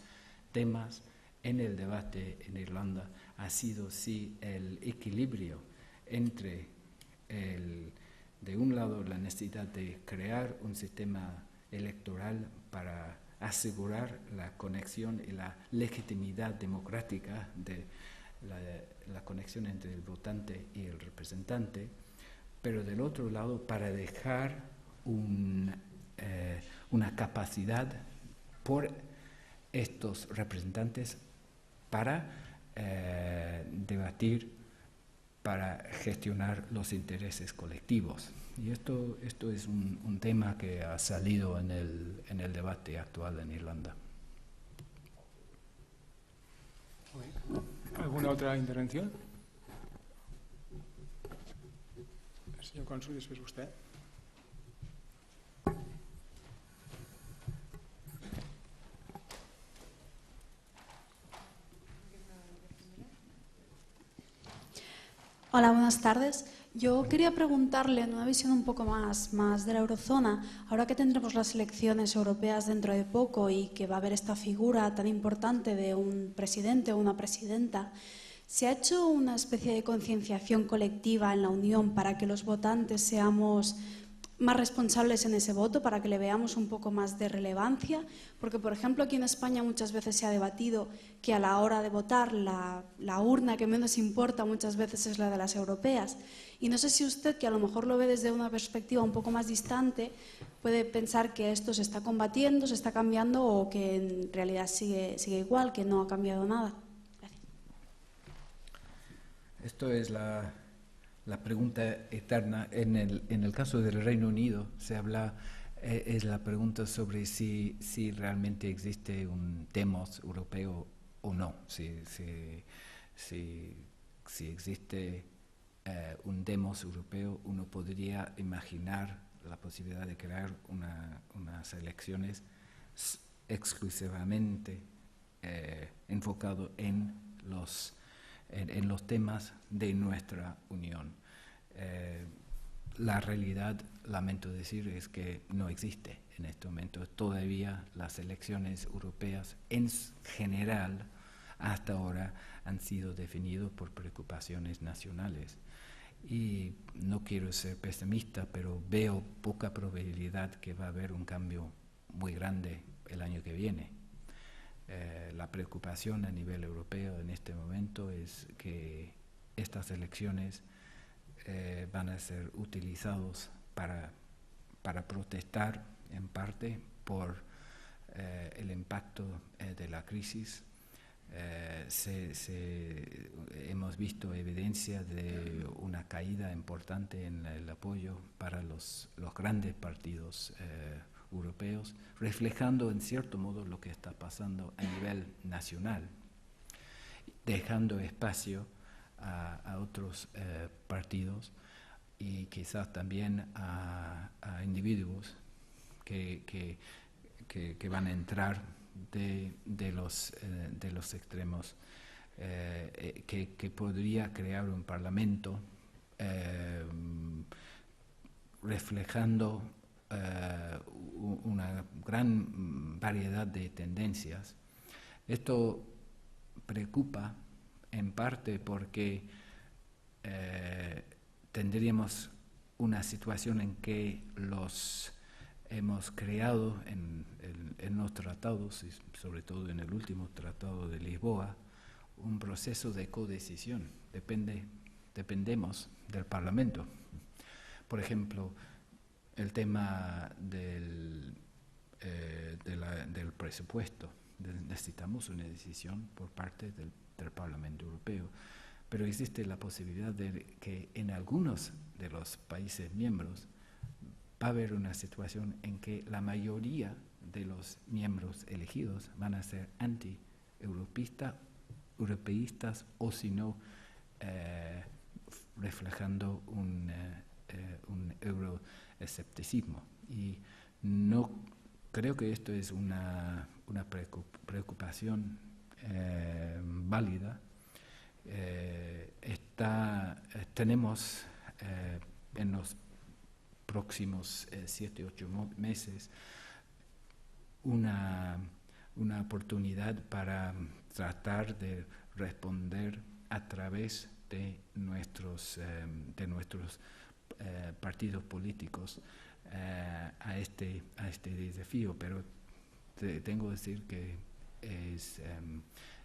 temas en el debate en Irlanda ha sido sí el equilibrio entre de un lado la necesidad de crear un sistema electoral para asegurar la conexión y la legitimidad democrática de la conexión entre el votante y el representante, pero del otro lado para dejar una capacidad por estos representantes para debatir, para gestionar los intereses colectivos. Y esto es un tema que ha salido en el debate actual en Irlanda. ¿Alguna otra intervención? Señor cónsul, después usted. Hola, buenas tardes. Yo quería preguntarle, en una visión un poco más de la eurozona, ahora que tendremos las elecciones europeas dentro de poco y que va a haber esta figura tan importante de un presidente o una presidenta, ¿se ha hecho una especie de concienciación colectiva en la Unión para que los votantes seamos más responsables en ese voto, para que le veamos un poco más de relevancia? Porque, por ejemplo, aquí en España muchas veces se ha debatido que a la hora de votar la urna que menos importa muchas veces es la de las europeas. Y no sé si usted, que a lo mejor lo ve desde una perspectiva un poco más distante, puede pensar que esto se está combatiendo, se está cambiando o que en realidad sigue igual, que no ha cambiado nada. Gracias. Esto es la pregunta eterna. En el caso del Reino Unido se habla, es la pregunta sobre si realmente existe un demos europeo o no, si existe un demos europeo. Uno podría imaginar la posibilidad de crear unas elecciones exclusivamente enfocado en los temas de nuestra Unión. La realidad, lamento decir, es que no existe en este momento. Todavía las elecciones europeas en general hasta ahora han sido definidas por preocupaciones nacionales. Y no quiero ser pesimista, pero veo poca probabilidad que va a haber un cambio muy grande el año que viene. La preocupación a nivel europeo en este momento es que estas elecciones van a ser utilizados para protestar en parte por el impacto de la crisis. Hemos visto evidencia de una caída importante en el apoyo para los grandes partidos europeos, reflejando en cierto modo lo que está pasando a nivel nacional, dejando espacio a otros partidos y quizás también a individuos que van a entrar de los extremos, que podría crear un parlamento reflejando una gran variedad de tendencias. Esto preocupa en parte porque tendríamos una situación en que hemos creado en los tratados, y sobre todo en el último tratado de Lisboa, un proceso de codecisión. Dependemos del Parlamento. Por ejemplo, el tema del presupuesto. Necesitamos una decisión por parte del Parlamento Europeo, pero existe la posibilidad de que en algunos de los países miembros va a haber una situación en que la mayoría de los miembros elegidos van a ser anti-europeístas o si no, reflejando un euroescepticismo. Y no creo que esto es una preocupación válida. Tenemos en los próximos 7-8 meses una oportunidad para tratar de responder a través de nuestros partidos políticos a este desafío, pero tengo que decir que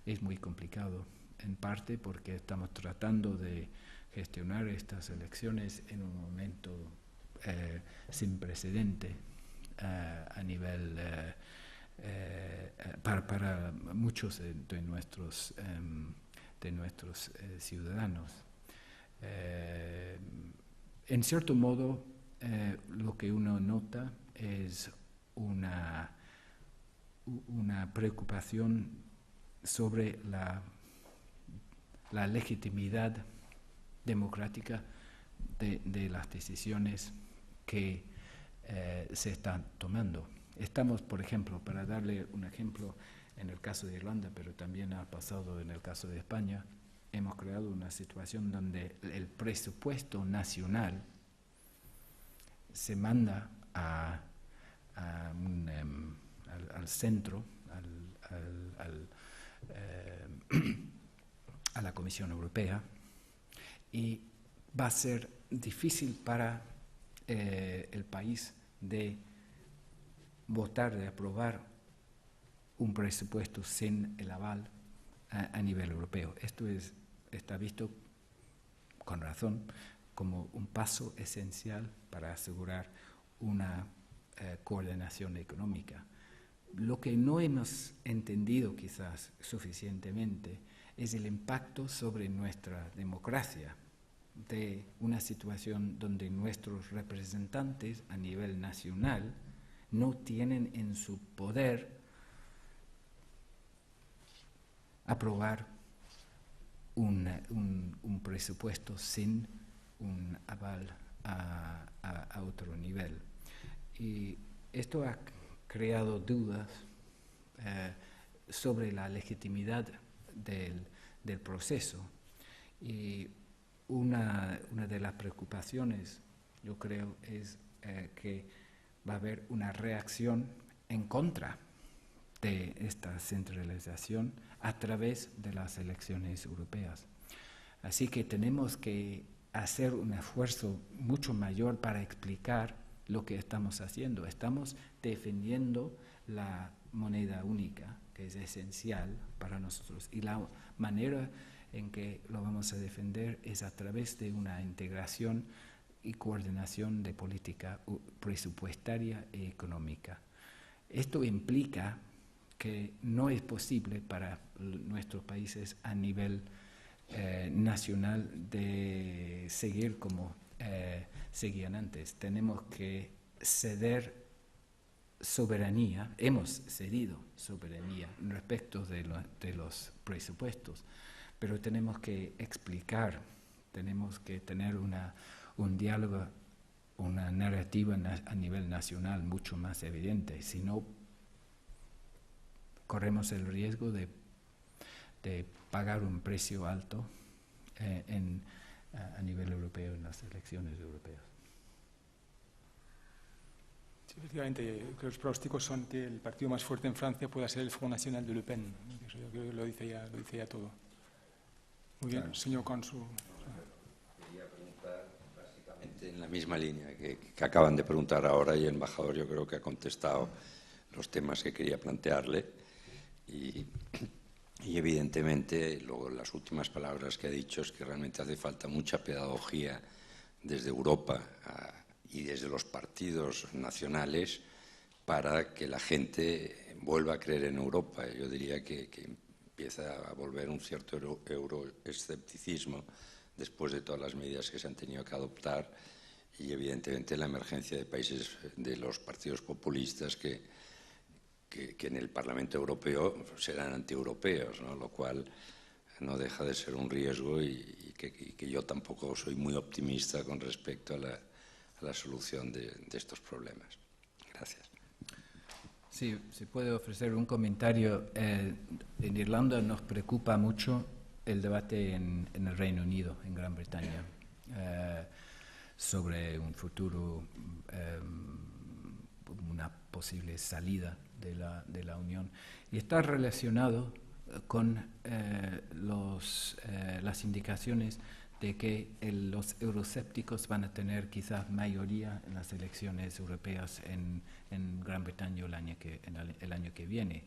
es muy complicado, en parte porque estamos tratando de gestionar estas elecciones en un momento sin precedente a nivel para muchos de nuestros ciudadanos. En cierto modo, lo que uno nota es una preocupación sobre la legitimidad democrática de las decisiones que se están tomando. Estamos, por ejemplo, para darle un ejemplo, en el caso de Irlanda, pero también ha pasado en el caso de España, hemos creado una situación donde el presupuesto nacional se manda al centro, a la Comisión Europea, y va a ser difícil para el país de votar, de aprobar un presupuesto sin el aval a nivel europeo. Esto está visto con razón como un paso esencial para asegurar una coordinación económica. Lo que no hemos entendido quizás suficientemente es el impacto sobre nuestra democracia de una situación donde nuestros representantes a nivel nacional no tienen en su poder aprobar un presupuesto sin un aval a otro nivel. Y esto ha creado dudas sobre la legitimidad del proceso. Y una de las preocupaciones, yo creo, es que va a haber una reacción en contra de esta centralización a través de las elecciones europeas. Así que tenemos que hacer un esfuerzo mucho mayor para explicar lo que estamos haciendo. Estamos defendiendo la moneda única, que es esencial para nosotros, y la manera en que lo vamos a defender es a través de una integración y coordinación de política presupuestaria y económica. Esto implica que no es posible para nuestros países a nivel nacional de seguir como seguían antes. Tenemos que ceder soberanía, hemos cedido soberanía respecto de los presupuestos, pero tenemos que explicar, tenemos que tener un diálogo, una narrativa a nivel nacional mucho más evidente, si no corremos el riesgo de pagar un precio alto a nivel europeo en las elecciones europeas. Sí, efectivamente, que los pronósticos son que el partido más fuerte en Francia pueda ser el Front National de Le Pen. Eso yo creo que lo dice ya todo. Muy bien, señor cónsul. Quería preguntar básicamente en la misma línea que acaban de preguntar ahora, y el embajador yo creo que ha contestado los temas que quería plantearle. Y evidentemente luego las últimas palabras que ha dicho es que realmente hace falta mucha pedagogía desde Europa y desde los partidos nacionales para que la gente vuelva a creer en Europa. Yo diría que empieza a volver un cierto euroescepticismo después de todas las medidas que se han tenido que adoptar, y evidentemente la emergencia de países de los partidos populistas que en el Parlamento Europeo serán antieuropeos, ¿no? Lo cual no deja de ser un riesgo y que yo tampoco soy muy optimista con respecto a la solución de estos problemas. Gracias. Sí, se puede ofrecer un comentario. En Irlanda nos preocupa mucho el debate en el Reino Unido, en Gran Bretaña, sobre un futuro, una posible salida de la Unión. Y está relacionado con las indicaciones de que los euroscépticos van a tener quizás mayoría en las elecciones europeas en Gran Bretaña el año que viene.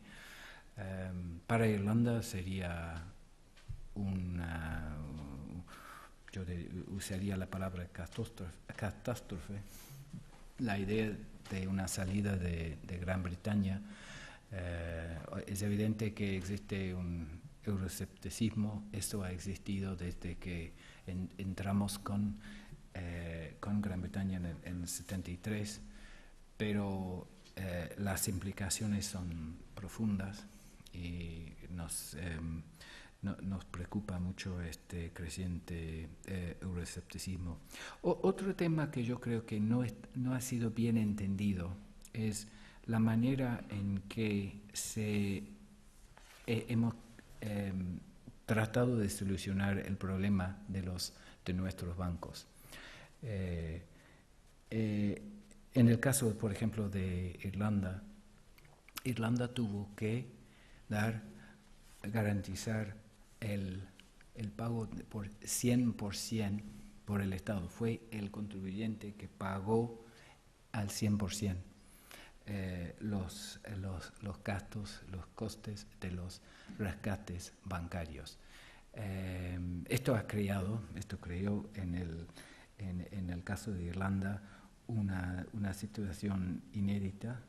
Para Irlanda sería yo usaría la palabra catástrofe, la idea de una salida de Gran Bretaña. Es evidente que existe un euroscepticismo. Esto ha existido desde que entramos con Gran Bretaña en el 73, pero las implicaciones son profundas y nos preocupa mucho este creciente euroscepticismo. Otro tema que yo creo que no ha sido bien entendido es la manera en que hemos tratado de solucionar el problema de nuestros bancos. En el caso, por ejemplo, de Irlanda tuvo que garantizar el pago por 100% por el Estado. Fue el contribuyente que pagó al 100% los gastos, los costes de los rescates bancarios. Esto creó en el caso de Irlanda una situación inédita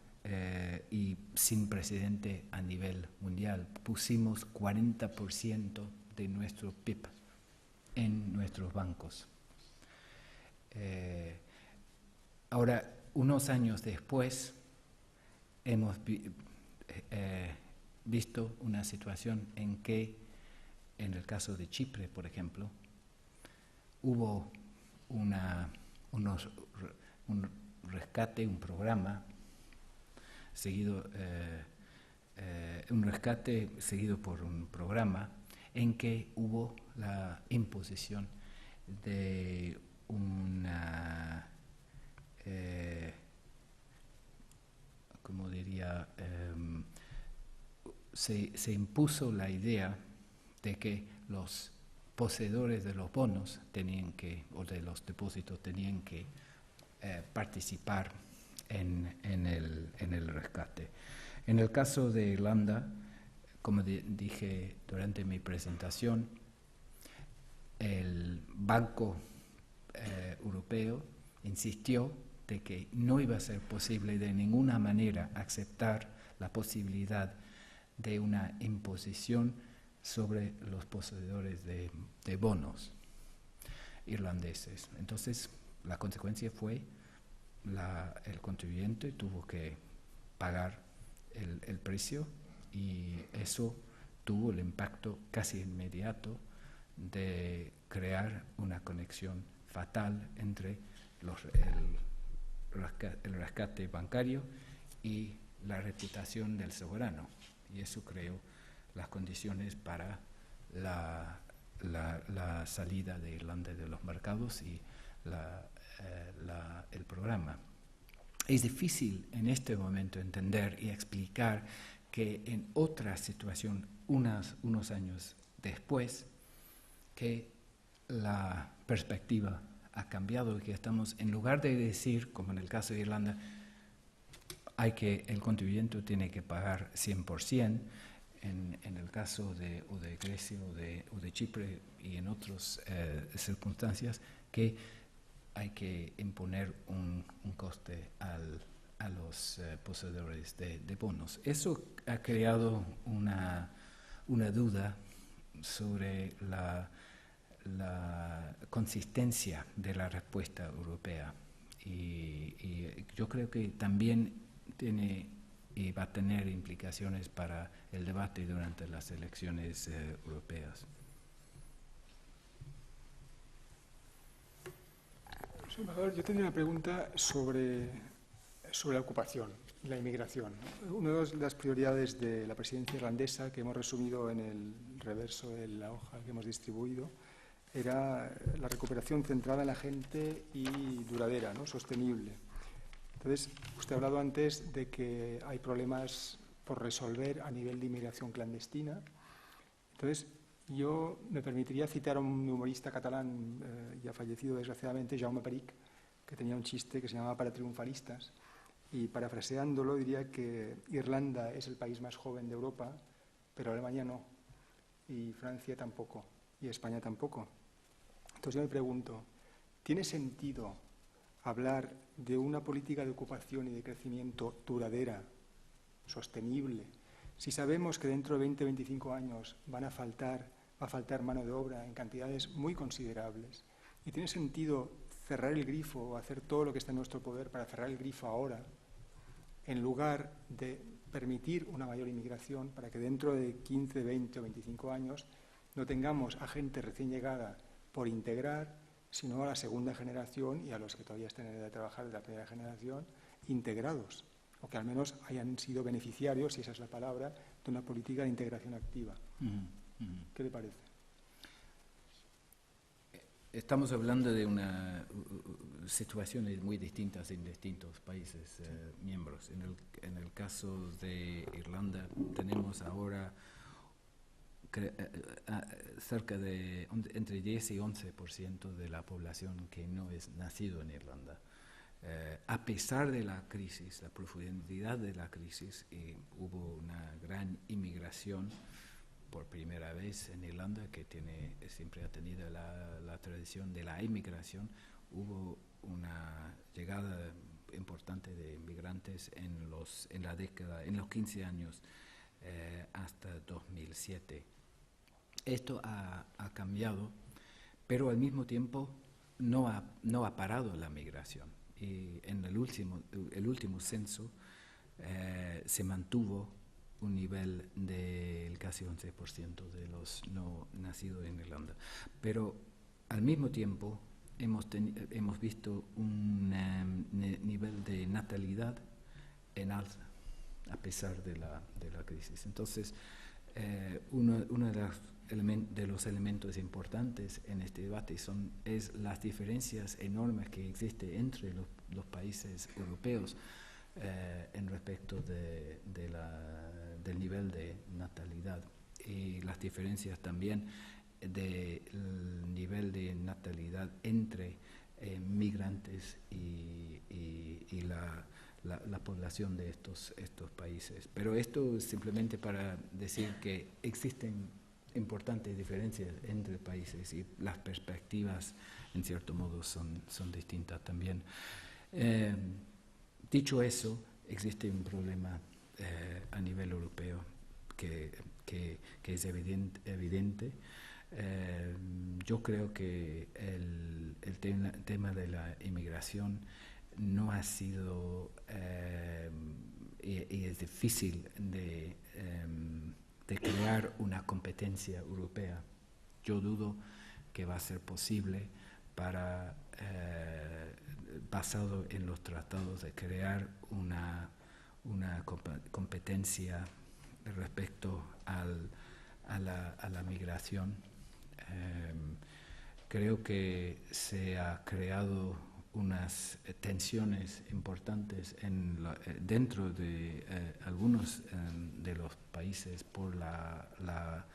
y sin precedente a nivel mundial. Pusimos 40% de nuestro PIB en nuestros bancos. Ahora, unos años después, hemos visto una situación en que, en el caso de Chipre, por ejemplo, hubo un rescate, un programa seguido, un rescate seguido por un programa en que hubo la imposición de una como diría, se impuso la idea de que los poseedores de los bonos o de los depósitos tenían que participar en el rescate. En el caso de Irlanda, como dije durante mi presentación, el Banco Europeo insistió de que no iba a ser posible de ninguna manera aceptar la posibilidad de una imposición sobre los poseedores de bonos irlandeses. Entonces, la consecuencia fue el contribuyente tuvo que pagar el precio, y eso tuvo el impacto casi inmediato de crear una conexión fatal entre el rescate bancario y la reputación del soberano, y eso creó las condiciones para la salida de Irlanda de los mercados y el programa. Es difícil en este momento entender y explicar que en otra situación, unos años después, que la perspectiva ha cambiado y que estamos, en lugar de decir, como en el caso de Irlanda, el contribuyente tiene que pagar 100%, en el caso de Grecia o de Chipre y en otras circunstancias, que hay que imponer un coste a los poseedores de bonos. Eso ha creado una duda sobre la consistencia de la respuesta europea. y yo creo que también tiene y va a tener implicaciones para el debate durante las elecciones europeas. Salvador, yo tendría una pregunta sobre la ocupación, la inmigración. Una de las prioridades de la presidencia irlandesa, que hemos resumido en el reverso de la hoja que hemos distribuido, era la recuperación centrada en la gente y duradera, ¿no? Sostenible. Entonces, usted ha hablado antes de que hay problemas por resolver a nivel de inmigración clandestina. Entonces, yo me permitiría citar a un humorista catalán ya fallecido desgraciadamente, Jaume Peric, que tenía un chiste que se llamaba Para triunfalistas, y parafraseándolo diría que Irlanda es el país más joven de Europa, pero Alemania no, y Francia tampoco, y España tampoco. Entonces yo me pregunto, ¿tiene sentido hablar de una política de ocupación y de crecimiento duradera, sostenible, si sabemos que dentro de 20-25 años va a faltar mano de obra en cantidades muy considerables? ¿Y tiene sentido cerrar el grifo o hacer todo lo que está en nuestro poder para cerrar el grifo ahora, en lugar de permitir una mayor inmigración para que dentro de 15, 20 o 25 años no tengamos a gente recién llegada por integrar, sino a la segunda generación y a los que todavía estén en edad de trabajar de la primera generación integrados, o que al menos hayan sido beneficiarios, si esa es la palabra, de una política de integración activa? ¿Qué le parece? Estamos hablando de situaciones muy distintas en distintos países miembros. En el caso de Irlanda tenemos ahora cerca de entre 10 y 11% de la población que no es nacido en Irlanda. A pesar de la crisis, la profundidad de la crisis, hubo una gran inmigración por primera vez en Irlanda, que siempre ha tenido la tradición de la inmigración. Hubo una llegada importante de inmigrantes en los 15 años hasta 2007. Esto ha cambiado, pero al mismo tiempo no ha parado la migración. Y en el último censo se mantuvo un nivel del casi 11% de los no nacidos en Irlanda. Pero al mismo tiempo hemos visto un nivel de natalidad en alza, a pesar de la crisis. Entonces, uno de los elementos importantes en este debate es las diferencias enormes que existen entre los países europeos en respecto del nivel de natalidad, y las diferencias también del nivel de natalidad entre migrantes y la población de estos países. Pero esto es simplemente para decir que existen importantes diferencias entre países y las perspectivas, en cierto modo, son distintas también. Dicho eso, existe un problema a nivel europeo que es evidente. Yo creo que el tema de la inmigración no ha sido y es difícil de crear una competencia europea. Yo dudo que va a ser posible basado en los tratados, de crear una competencia respecto a la migración. Creo que se ha creado unas tensiones importantes dentro de algunos de los países por la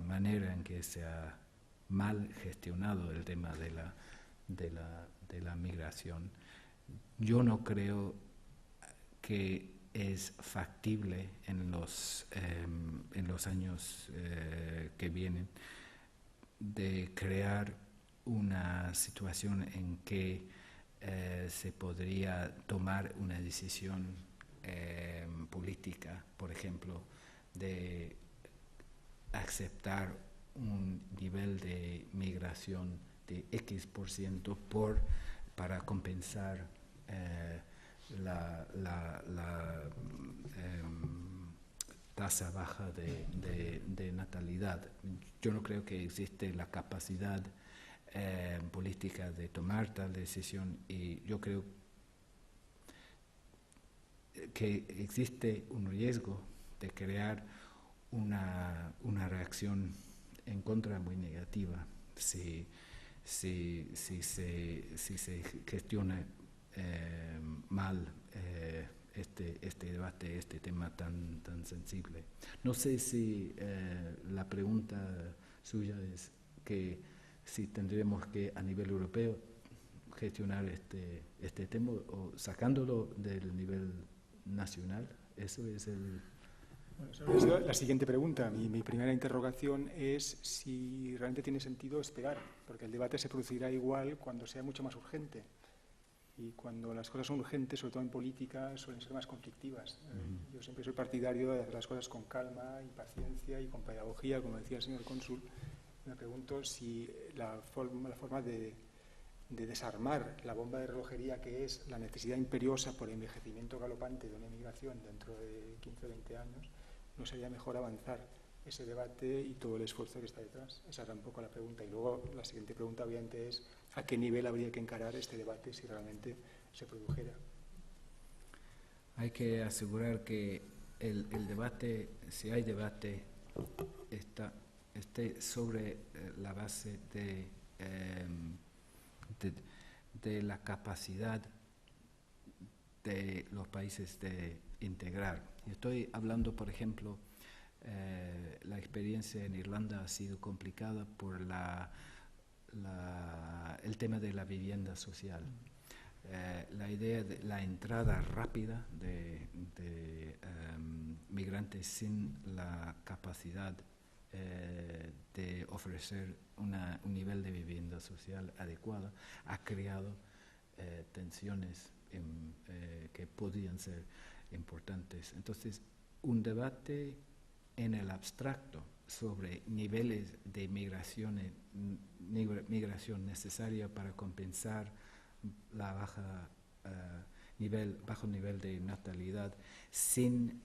manera en que se ha mal gestionado el tema de la migración. Yo no creo que es factible en los años que vienen de crear una situación en que se podría tomar una decisión política, por ejemplo, de aceptar un nivel de migración de X% por para compensar la tasa baja de natalidad. Yo no creo que existe la capacidad política de tomar tal decisión, y yo creo que existe un riesgo de crear una reacción en contra muy negativa si se gestiona mal este debate, este tema tan sensible. No sé si la pregunta suya es que si tendremos que a nivel europeo gestionar este tema o sacándolo del nivel nacional. Eso es el... Bueno, la siguiente pregunta. Mi primera interrogación es si realmente tiene sentido esperar, porque el debate se producirá igual cuando sea mucho más urgente. Y cuando las cosas son urgentes, sobre todo en política, suelen ser más conflictivas. Yo siempre soy partidario de hacer las cosas con calma y paciencia y con pedagogía, como decía el señor cónsul. Me pregunto si la forma de desarmar la bomba de relojería que es la necesidad imperiosa por el envejecimiento galopante de una inmigración dentro de 15 o 20 años, no sería mejor avanzar ese debate y todo el esfuerzo que está detrás. Esa era un poco la pregunta. Y luego la siguiente pregunta, obviamente, es ¿a qué nivel habría que encarar este debate si realmente se produjera? Hay que asegurar que el debate, si hay debate, esté sobre la base de la capacidad de los países de integrar. Y estoy hablando, por ejemplo, la experiencia en Irlanda ha sido complicada por el tema de la vivienda social. La idea de la entrada rápida de migrantes sin la capacidad de ofrecer un nivel de vivienda social adecuado ha creado tensiones que podían ser importantes. Entonces, un debate en el abstracto sobre niveles de migración necesaria para compensar la bajo nivel de natalidad sin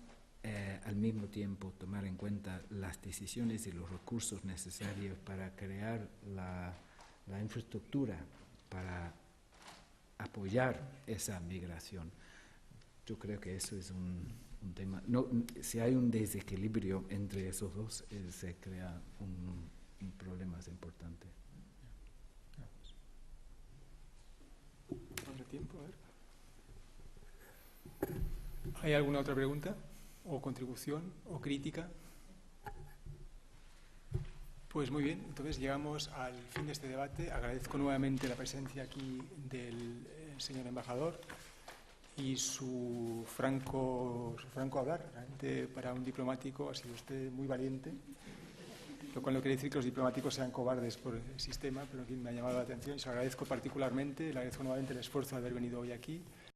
al mismo tiempo tomar en cuenta las decisiones y los recursos necesarios para crear la infraestructura para apoyar esa migración. Yo creo que eso es un tema. No, si hay un desequilibrio entre esos dos, se crea un problema importante. ¿Habrá tiempo? A ver. ¿Hay alguna otra pregunta? ¿O contribución? ¿O crítica? Pues muy bien, entonces llegamos al fin de este debate. Agradezco nuevamente la presencia aquí del señor embajador y su franco hablar. Realmente para un diplomático ha sido usted muy valiente, lo cual no quiere decir que los diplomáticos sean cobardes por el sistema, pero en fin, me ha llamado la atención y se lo agradezco particularmente. Le agradezco nuevamente el esfuerzo de haber venido hoy aquí.